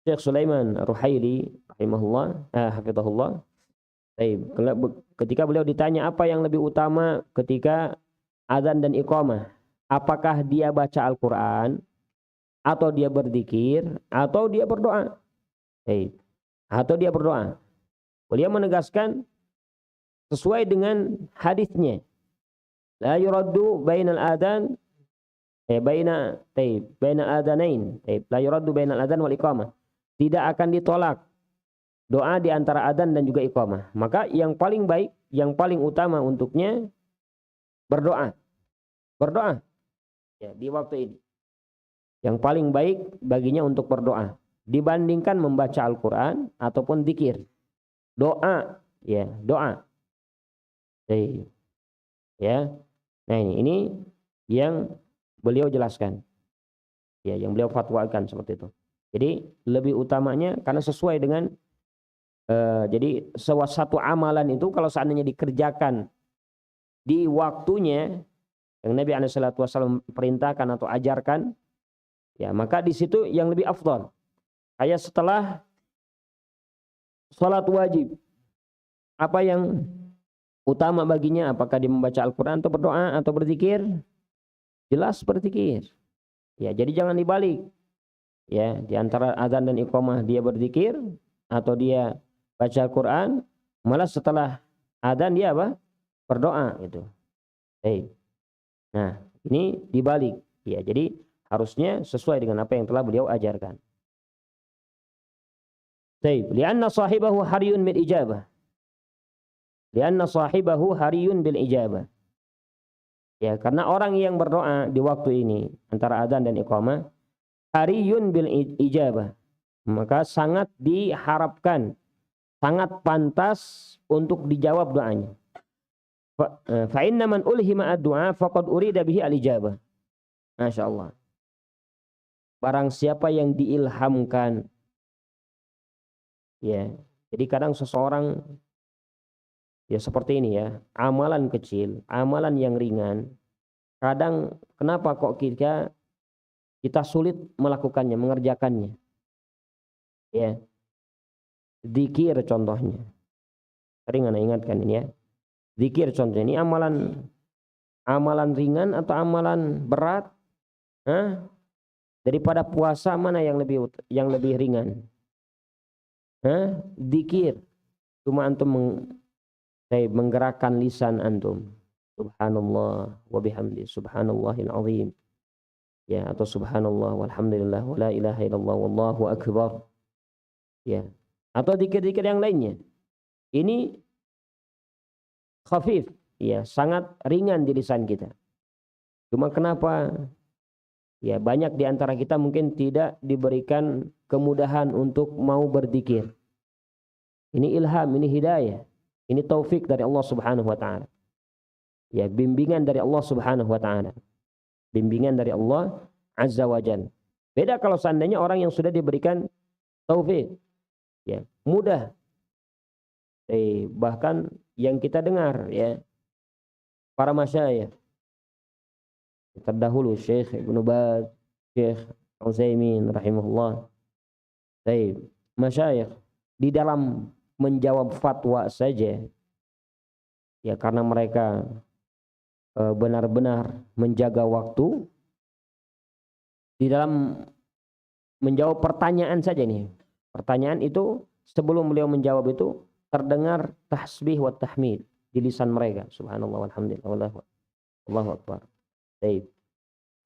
Syekh Sulaiman Ruhaili rahimahullah, hafizahullah. Ketika beliau ditanya apa yang lebih utama ketika azan dan iqamah, apakah dia baca Al-Quran atau dia berzikir atau dia berdoa? Atau dia berdoa. Beliau menegaskan sesuai dengan hadisnya. La yuraddu bainal adhan baina adhanain. La yuraddu bainal adhan wal iqamah. Tidak akan ditolak doa di antara adzan dan juga iqamah. Maka yang paling baik, yang paling utama untuknya berdoa. Berdoa ya di waktu ini. Yang paling baik baginya untuk berdoa dibandingkan membaca Al-Quran ataupun zikir. Doa ya, doa. Ya. Nah ini yang beliau jelaskan. Ya, yang beliau fatwakan seperti itu. Jadi lebih utamanya karena sesuai dengan jadi satu amalan itu kalau seandainya dikerjakan di waktunya yang Nabi SAW perintahkan atau ajarkan, ya maka di situ yang lebih afdal. Kayak setelah sholat wajib, apa yang utama baginya? Apakah dia membaca Al-Quran atau berdoa atau berzikir? Jelas berzikir. Ya, jadi jangan dibalik. Ya, di antara azan dan iqamah dia berzikir atau dia baca Al-Quran, malah setelah azan dia apa? Berdoa gitu. Nah, ini dibalik. Ya, jadi harusnya sesuai dengan apa yang telah beliau ajarkan. Lianna sahibahu hariyun bil ijabah. Lianna sahibahu hariyun bil ijabah. Ya, karena orang yang berdoa di waktu ini antara adzan dan iqamah hariyun bil ijabah. Maka sangat diharapkan, sangat pantas untuk dijawab doanya. Fa inna man ulhima ad-du'a faqad urida bihi al-ijabah. Masyaallah. Barang siapa yang diilhamkan. Ya, jadi kadang seseorang ya seperti ini ya, amalan kecil, amalan yang ringan. Kadang kenapa kok kita sulit melakukannya, mengerjakannya? Ya. Zikir contohnya. Sering ana ingatkan ini ya. Zikir contohnya ini amalan ringan atau amalan berat? Daripada puasa mana yang lebih ringan? Zikir. Cuma antum menggerakkan lisan antum. Subhanallah wa bihamdi subhanallahil azim. ya, atau subhanallah walhamdulillah wala ilaha illallah wallahu akbar, ya, atau zikir-zikir yang lainnya. Ini khafif, ya, sangat ringan di lisan kita. Cuma kenapa? Ya, banyak di antara kita mungkin tidak diberikan kemudahan untuk mau berzikir. Ini ilham, ini hidayah, ini taufik dari Allah Subhanahu wa taala. Ya, bimbingan dari Allah Subhanahu wa taala. Bimbingan dari Allah Azza wa Jalla. Beda kalau seandainya orang yang sudah diberikan taufik, ya, mudah. Bahkan yang kita dengar, ya, para masyayikh terdahulu, Syekh Ibnu Baz, Syekh Utsaimin rahimahullah. Masyayikh di dalam menjawab fatwa saja, ya, karena mereka benar-benar menjaga waktu di dalam menjawab pertanyaan saja nih. Pertanyaan itu sebelum beliau menjawab itu terdengar tasbih wa tahmid di lisan mereka. Subhanallah walhamdulillah Allahu akbar. Baik.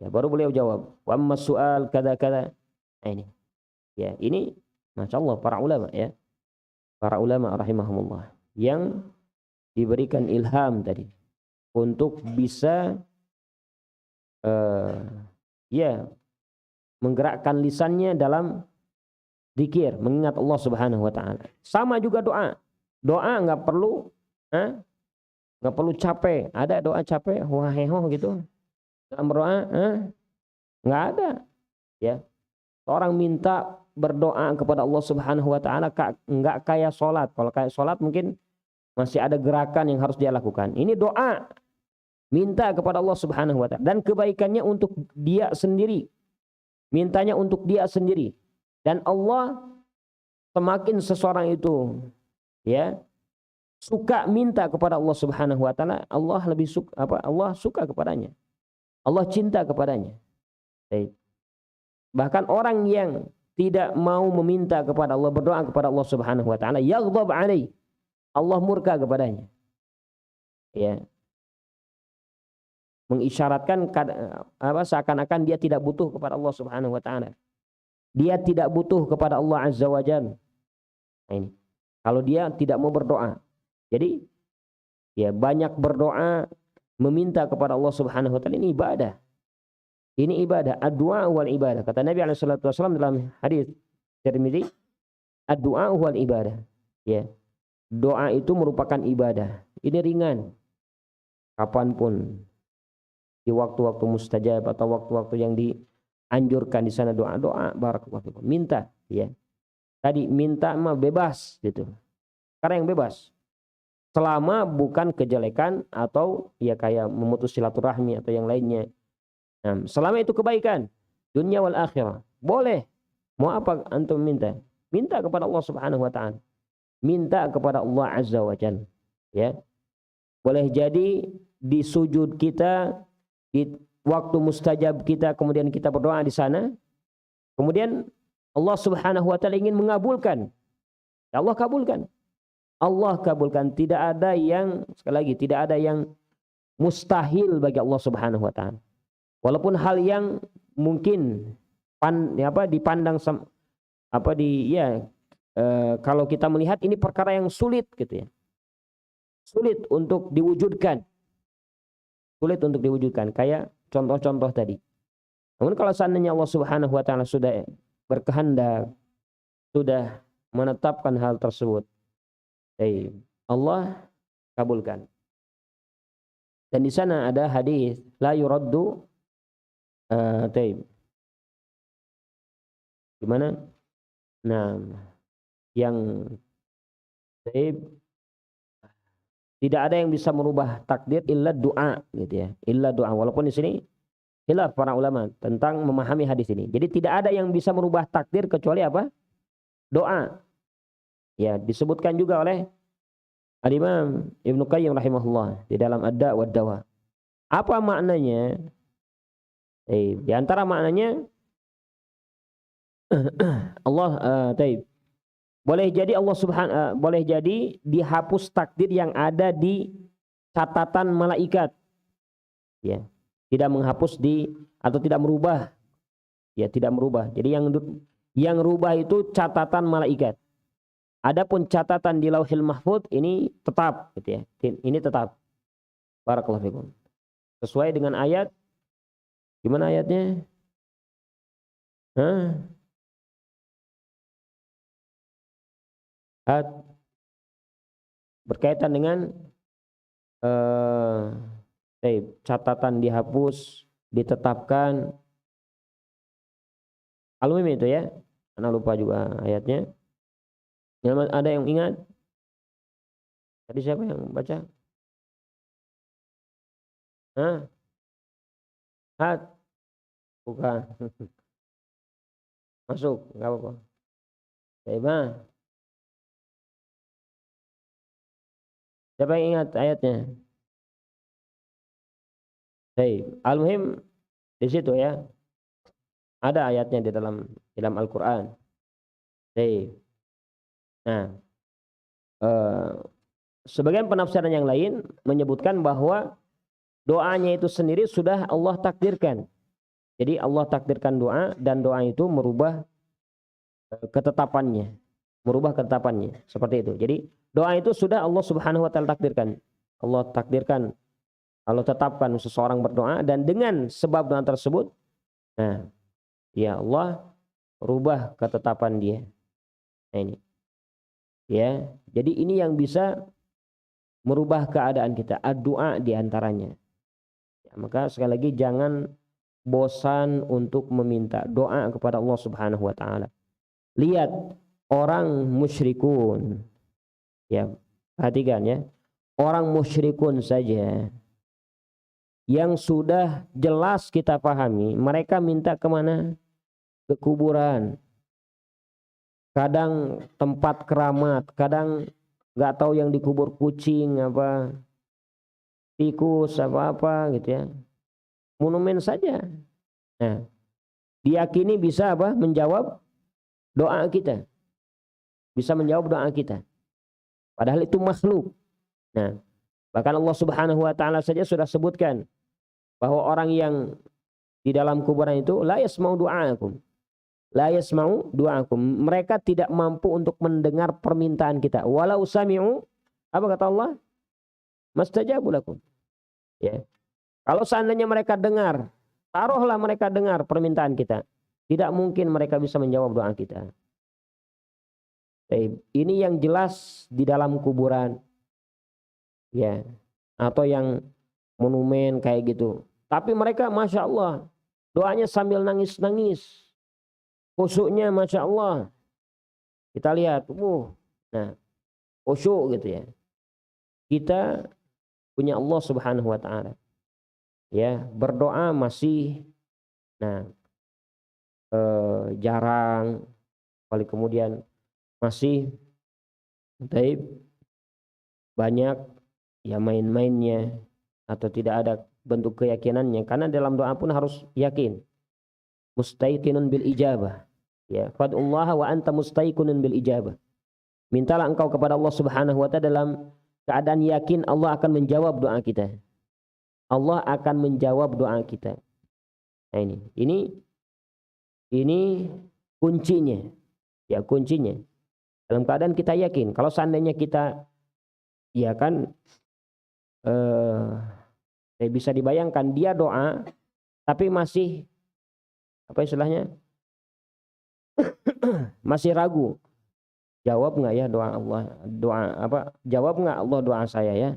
Ya, baru beliau jawab. Wa amma su'al kada kada. Nah, ini. Ya, ini masyaallah para ulama, ya. Para ulama rahimahumullah yang diberikan ilham tadi untuk bisa ya, menggerakkan lisannya dalam zikir, mengingat Allah Subhanahu wa taala. Sama juga doa. Doa enggak perlu enggak perlu capek. Ada doa capek, waheho gitu. Dalam berdoa, enggak ada. Ya. Orang minta berdoa kepada Allah Subhanahu wa taala enggak kayak salat. Kalau kayak salat mungkin masih ada gerakan yang harus dia lakukan. Ini doa. Minta kepada Allah Subhanahu wa taala dan kebaikannya untuk dia sendiri. Mintanya untuk dia sendiri. Dan Allah, semakin seseorang itu, ya, suka minta kepada Allah Subhanahu wa taala, Allah lebih suka Allah suka kepadanya. Allah cinta kepadanya. Baik. Bahkan orang yang tidak mau meminta kepada Allah, berdoa kepada Allah Subhanahu wa taala, yaghdab alaihi. Allah murka kepadanya. Ya. Mengisyaratkan seakan-akan dia tidak butuh kepada Allah Subhanahu wa taala. Dia tidak butuh kepada Allah Azza wa Jalla. Nah, ini. Kalau dia tidak mau berdoa. Jadi, ya, banyak berdoa meminta kepada Allah Subhanahu wa taala, ini ibadah. Ini ibadah, ad-du'a wal ibadah. Kata Nabi alaihi salatu wasallam dalam hadis Tirmidzi, ad-du'a wal ibadah. Ya. Doa itu merupakan ibadah. Ini ringan. Kapanpun, di waktu-waktu mustajab atau waktu-waktu yang dianjurkan di sana doa barakallahu fikum. Minta, ya. Tadi minta mah bebas gitu. Karena yang bebas. Selama bukan kejelekan atau ya kayak memutus silaturahmi atau yang lainnya. Nah, selama itu kebaikan dunia wal akhirah, boleh. Mau apa antum minta? Minta kepada Allah Subhanahu wa taala. Minta kepada Allah Azza wa Jalla, ya. Boleh jadi di sujud kita, di waktu mustajab kita, kemudian kita berdoa di sana, kemudian Allah Subhanahu wa taala ingin mengabulkan. Ya, Allah kabulkan. Allah kabulkan. Tidak ada yang, sekali lagi, tidak ada yang mustahil bagi Allah Subhanahu wa taala. Walaupun hal yang mungkin dipandang kalau kita melihat ini perkara yang sulit gitu ya. Sulit untuk diwujudkan. Sulit untuk diwujudkan, kayak contoh-contoh tadi. Namun kalau seandainya Allah Subhanahu wa taala sudah berkehendak, sudah menetapkan hal tersebut, Allah kabulkan. Dan di sana ada hadis la yuraddu gimana? Nah, yang tidak ada yang bisa merubah takdir illa doa gitu ya. Illa doa. Walaupun di sini khilaf para ulama tentang memahami hadis ini. Jadi tidak ada yang bisa merubah takdir kecuali apa? Doa. Ya, disebutkan juga oleh Al-Imam Ibnu Qayyim rahimahullah di dalam Ad-Da' wad Dawa. Apa maknanya? Di antara maknanya Allah boleh jadi boleh jadi dihapus takdir yang ada di catatan malaikat. Ya. tidak menghapus atau tidak merubah. Ya, tidak merubah. Jadi yang rubah itu catatan malaikat. Adapun catatan di Lauhil Mahfuz ini tetap gitu ya. Ini tetap. Barakallahu fikum. Sesuai dengan ayat. Gimana ayatnya? Hah? Berkaitan dengan catatan dihapus, ditetapkan. Al-Mim itu ya. Anak lupa juga ayatnya. Ada yang ingat? Tadi siapa yang baca? Hah? Hat? Bukan. Masuk, enggak apa-apa. Baik, siapa yang ingat ayatnya? Baik, Al-Muhim di situ ya. Ada ayatnya di dalam Al-Qur'an. Baik. Nah, sebagian penafsiran yang lain menyebutkan bahwa doanya itu sendiri sudah Allah takdirkan. Jadi Allah takdirkan doa dan doa itu merubah ketetapannya. Seperti itu. Jadi doa itu sudah Allah Subhanahu wa taala takdirkan. Allah tetapkan seseorang berdoa dan dengan sebab doa tersebut, nah, ya Allah rubah ketetapan dia. Nah ini. Ya, jadi ini yang bisa merubah keadaan kita. Doa diantaranya. Ya, maka sekali lagi jangan bosan untuk meminta doa kepada Allah Subhanahu wa taala. Lihat orang musyrikun. Ya, perhatikan ya. Orang musyrikun saja yang sudah jelas kita pahami, mereka minta kemana? Ke kuburan. Kadang tempat keramat, kadang nggak tahu yang dikubur kucing apa, tikus apa gitu ya. Monumen saja. Nah, diyakini bisa apa? Menjawab doa kita. Bisa menjawab doa kita. Padahal itu makhluk. Nah, bahkan Allah Subhanahu wa taala saja sudah sebutkan bahwa orang yang di dalam kuburan itu la yasma'u du'aakum. La yasma'u du'aakum. Mereka tidak mampu untuk mendengar permintaan kita. Walau sami'u, apa kata Allah? Mastajabu lakum. Ya. Kalau seandainya mereka dengar, taruhlah mereka dengar permintaan kita. Tidak mungkin mereka bisa menjawab doa kita. Ini yang jelas di dalam kuburan. Ya. Atau yang monumen kayak gitu. Tapi mereka Masya Allah. Doanya sambil nangis-nangis. Khusyuknya Masya Allah. Kita lihat. Nah, khusyuk gitu ya. Kita punya Allah Subhanahu wa ta'ala. Ya, berdoa masih jarang. Kali kemudian masih banyak ya main-mainnya atau tidak ada bentuk keyakinannya, karena dalam doa pun harus yakin. Mustaiqinun bil ijabah. Ya, fad'ullaha wa anta mustaiqinun bil ijabah. Mintalah engkau kepada Allah Subhanahu wa taala dalam keadaan yakin Allah akan menjawab doa kita. Allah akan menjawab doa kita. Nah ini kuncinya. Ya, kuncinya. Dalam keadaan kita yakin. Kalau seandainya kita ya kan bisa dibayangkan dia doa tapi masih apa istilahnya? Masih ragu. Jawab nggak ya doa Allah? Jawab nggak Allah doa saya ya?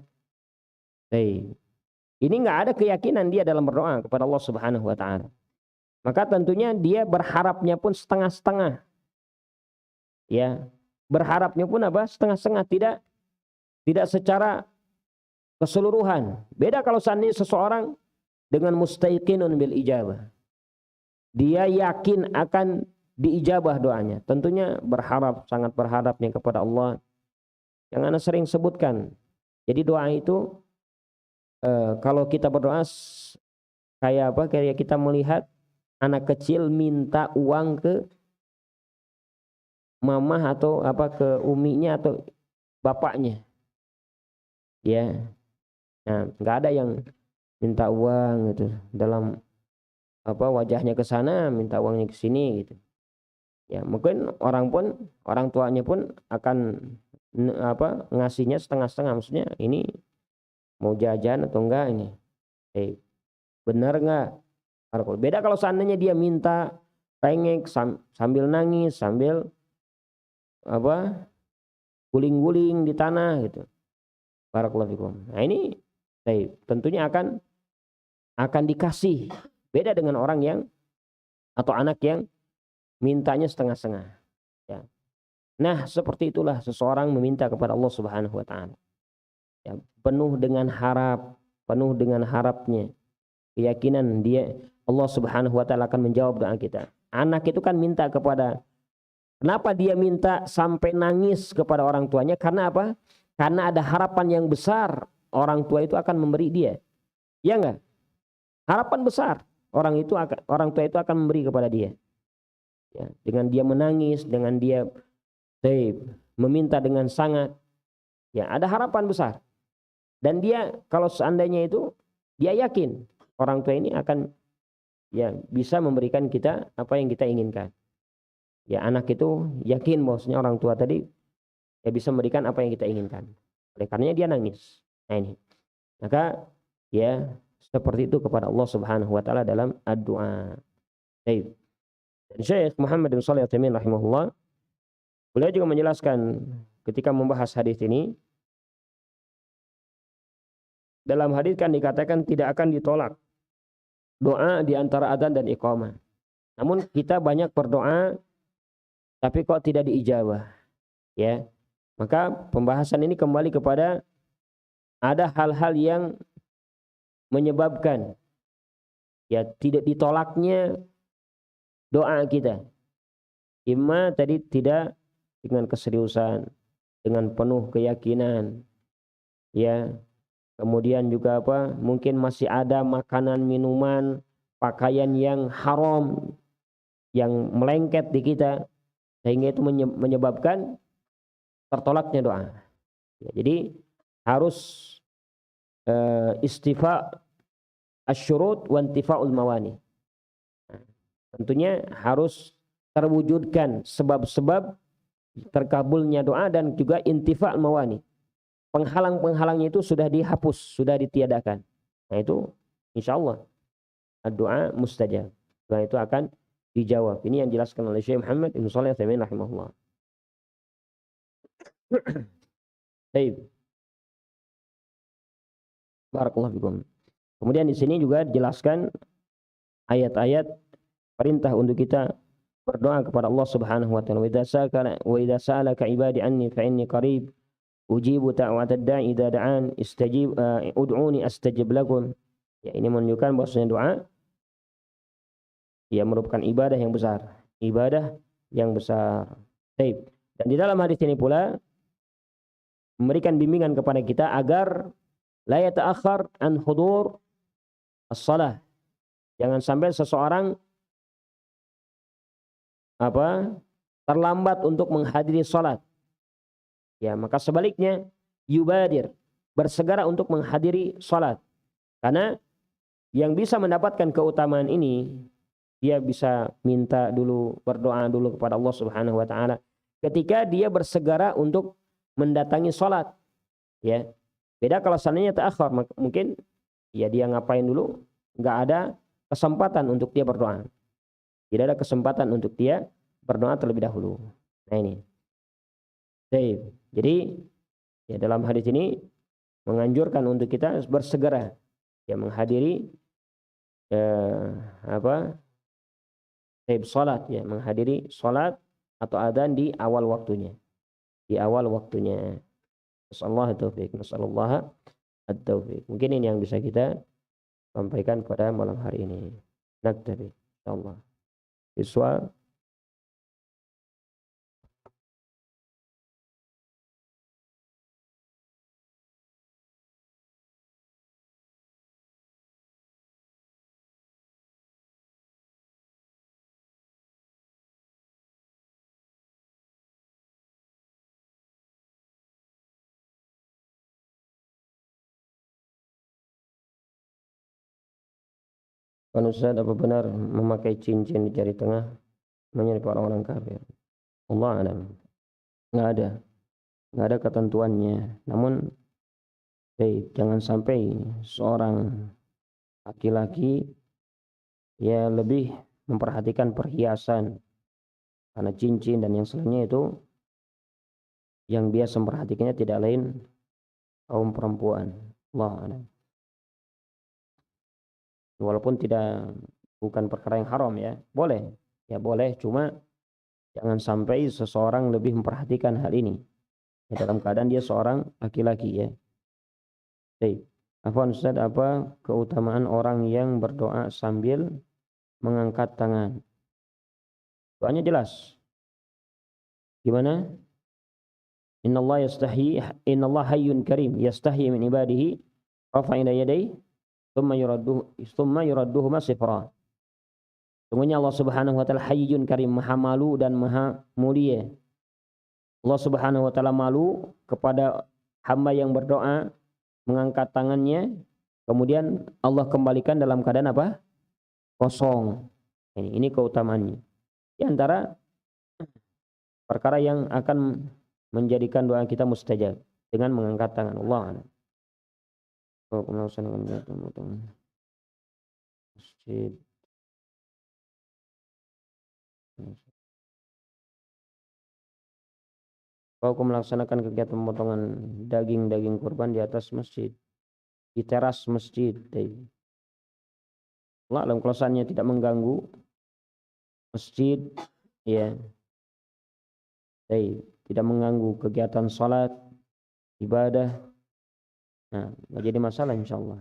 Ini nggak ada keyakinan dia dalam berdoa kepada Allah Subhanahu wa taala. Maka tentunya dia berharapnya pun setengah-setengah. Ya, berharapnya pun apa? Setengah-setengah, tidak secara keseluruhan. Beda kalau seandainya seseorang dengan mustaiqinun bil ijabah. Dia yakin akan diijabah doanya. Tentunya berharap, sangat berharapnya kepada Allah. Yang Anda sering sebutkan. Jadi doa itu kalau kita berdoa kayak apa? Kayak kita melihat anak kecil minta uang ke mamah atau ke uminya atau bapaknya. Ya. Nah, nggak ada yang minta uang gitu, dalam apa wajahnya ke sana, minta uangnya ke sini gitu. Ya, mungkin orang tuanya pun akan ngasihnya setengah-setengah, maksudnya ini mau jajan atau enggak ini. Benar enggak? Beda kalau seandainya dia minta pengek sambil nangis, sambil apa guling-guling di tanah gitu. Barakallahu fikum. Nah ini tentunya akan dikasih. Beda dengan orang yang atau anak yang mintanya setengah-setengah. Ya. Nah seperti itulah seseorang meminta kepada Allah Subhanahu Wa Taala. Ya, penuh dengan harapnya, keyakinan dia Allah Subhanahu Wa Taala akan menjawab doa kita. Anak itu kan minta kenapa dia minta sampai nangis kepada orang tuanya? Karena apa? Karena ada harapan yang besar orang tua itu akan memberi dia. Ya enggak? Harapan besar orang tua itu akan memberi kepada dia. Ya, dengan dia menangis, dengan dia meminta dengan sangat, ya ada harapan besar. Dan dia kalau seandainya itu dia yakin orang tua ini akan ya bisa memberikan kita apa yang kita inginkan. Ya anak itu yakin bahwasanya orang tua tadi ya bisa memberikan apa yang kita inginkan. Oleh karenanya dia nangis. Nah ini. Maka ya seperti itu kepada Allah Subhanahu wa taala dalam doa. Baik. Dan Syekh Muhammad bin Shalih Al-Utsaimin rahimahullah beliau juga menjelaskan ketika membahas hadis ini, dalam hadis kan dikatakan tidak akan ditolak doa di antara adzan dan iqamah. Namun kita banyak berdoa tapi kok tidak diijabah. Ya. Maka pembahasan ini kembali kepada ada hal-hal yang menyebabkan ya tidak ditolaknya doa kita. Imma tadi tidak dengan keseriusan, dengan penuh keyakinan. Ya. Kemudian juga mungkin masih ada makanan, minuman, pakaian yang haram yang melengket di kita sehingga itu menyebabkan tertolaknya doa. Ya, jadi harus istifa asyurut wa intifa'ul mawani. Nah, tentunya harus terwujudkan sebab-sebab terkabulnya doa dan juga intifa'ul mawani. Penghalang-penghalangnya itu sudah dihapus, sudah ditiadakan. Nah itu insya Allah doa mustajab. Doa itu akan dijawab. Ini yang dijelaskan oleh Syekh Muhammad bin Shalih Al-Utsaimin rahimahullah. Baik. Barakallahu fikum. Kemudian di sini juga dijelaskan ayat-ayat perintah untuk kita berdoa kepada Allah Subhanahu wa taala. Wa idza sa'alaka ibadi anni fa inni qarib ujibu da'watad da'i idza da'an ud'uni astajib lakum. Ya, ini menunjukkan bahwasanya doa ya merupakan ibadah yang besar. Ibadah yang besar. Baik. Dan di dalam hadis ini pula memberikan bimbingan kepada kita agar la yata'akhkhar an hudur as-shalah. Jangan sampai seseorang terlambat untuk menghadiri salat. Ya, maka sebaliknya yubadir, bersegera untuk menghadiri salat. Karena yang bisa mendapatkan keutamaan ini dia bisa minta dulu, berdoa dulu kepada Allah Subhanahu wa taala ketika dia bersegera untuk mendatangi salat. Ya. Beda kalau seandainya ta'akhir, mungkin ya dia ngapain dulu, enggak ada kesempatan untuk dia berdoa. Tidak ada kesempatan untuk dia berdoa terlebih dahulu. Nah ini. Jadi ya dalam hadis ini menganjurkan untuk kita bersegera ya menghadiri salat ya, menghadiri salat atau adzan di awal waktunya. Di awal waktunya. Nasallahu taufiq, nasallallahu at-taufiq. Mungkin ini yang bisa kita sampaikan pada malam hari ini. Naktabi insyaallah. Siswa Ustaz, apa benar memakai cincin di jari tengah menyerupai orang-orang kafir? Allah alam. Nggak ada ketentuannya. Namun, jangan sampai seorang laki-laki ya lebih memperhatikan perhiasan, karena cincin dan yang selainnya itu yang biasa memperhatikannya tidak lain kaum perempuan. Allah alam. Walaupun bukan perkara yang haram ya, boleh, cuma jangan sampai seseorang lebih memperhatikan hal ini ya, dalam keadaan dia seorang laki-laki ya. Baik. Ustaz, apa keutamaan orang yang berdoa sambil mengangkat tangan? Doanya jelas. Gimana? Innallaha hayyun karim yastahi min ibadihi rafa'ina yadayhi thumma yuradduhuma sifra. Sungguhnya Allah Subhanahu wa taala hayyun karim, maha malu dan maha mulia. Allah Subhanahu wa taala malu kepada hamba yang berdoa mengangkat tangannya, kemudian Allah kembalikan dalam keadaan apa? Kosong. Ini keutamaannya. Di antara perkara yang akan menjadikan doa kita mustajab dengan mengangkat tangan. Allah. Masjid. Kau melaksanakan kegiatan pemotongan daging kurban di atas masjid, di teras masjid. Allah alam, kalau seandainya tidak mengganggu masjid, ya, tidak mengganggu kegiatan sholat, ibadah, nah, nggak jadi masalah insyaallah.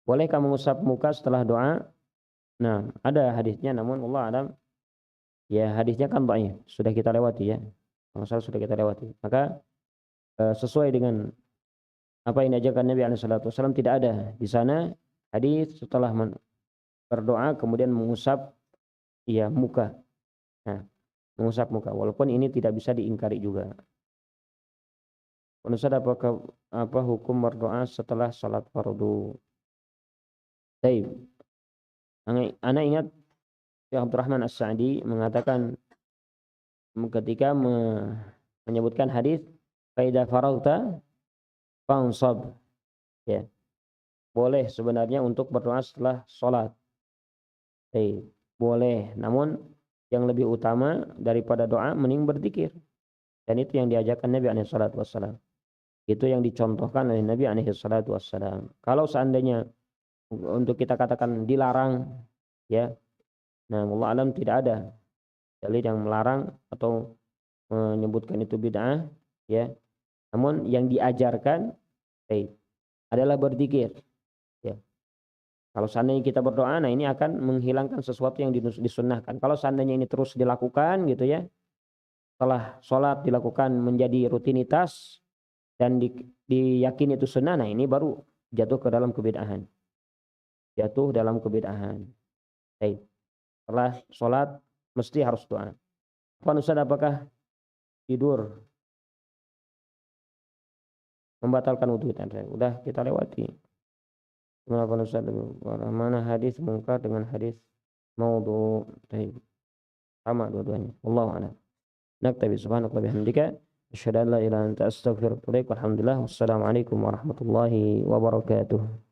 Bolehkah mengusap muka setelah doa? Nah, ada hadisnya, namun Allah alam, ya hadisnya kan dhaif, sudah kita lewati ya. Masalah sudah kita lewati. Maka sesuai dengan apa yang diajarkan Nabi SAW, tidak ada di sana hadis setelah berdoa kemudian mengusap ya muka. Nah, mengusap muka, walaupun ini tidak bisa diingkari juga. Ustaz, apa hukum berdoa setelah salat fardu? Baik. Ana ingat Syekh Abdurrahman As-Sa'di mengatakan ketika menyebutkan hadis faida faragta fansab, ya, boleh sebenarnya untuk berdoa setelah sholat. Boleh, namun yang lebih utama daripada doa mending berzikir, dan itu yang diajarkan Nabi SAW. Itu yang dicontohkan oleh Nabi SAW. Kalau seandainya untuk kita katakan dilarang, ya, nah Allah alam tidak ada dalil yang melarang atau menyebutkan itu bid'ah, ya. Namun yang diajarkan adalah berzikir, ya. Kalau seandainya kita berdoa, nah ini akan menghilangkan sesuatu yang disunnahkan. Kalau seandainya ini terus dilakukan gitu ya, setelah sholat dilakukan menjadi rutinitas dan diyakini itu sunnah, nah ini baru jatuh ke dalam kebid'ahan. Setelah sholat mesti harus doa. Ustaz, apakah tidur membatalkan wudu? Udah kita lewati. Gimana Ustaz? Mana hadis mungkar dengan hadis maudhu? Sama dua-duanya. Wallahu a'lam. Naktabi subhanaka bihamdika asyhadu an la ilaha illa anta astaghfiruka wa atubu ilaik. Walhamdulillah. Wassalamualaikum warahmatullahi wabarakatuh.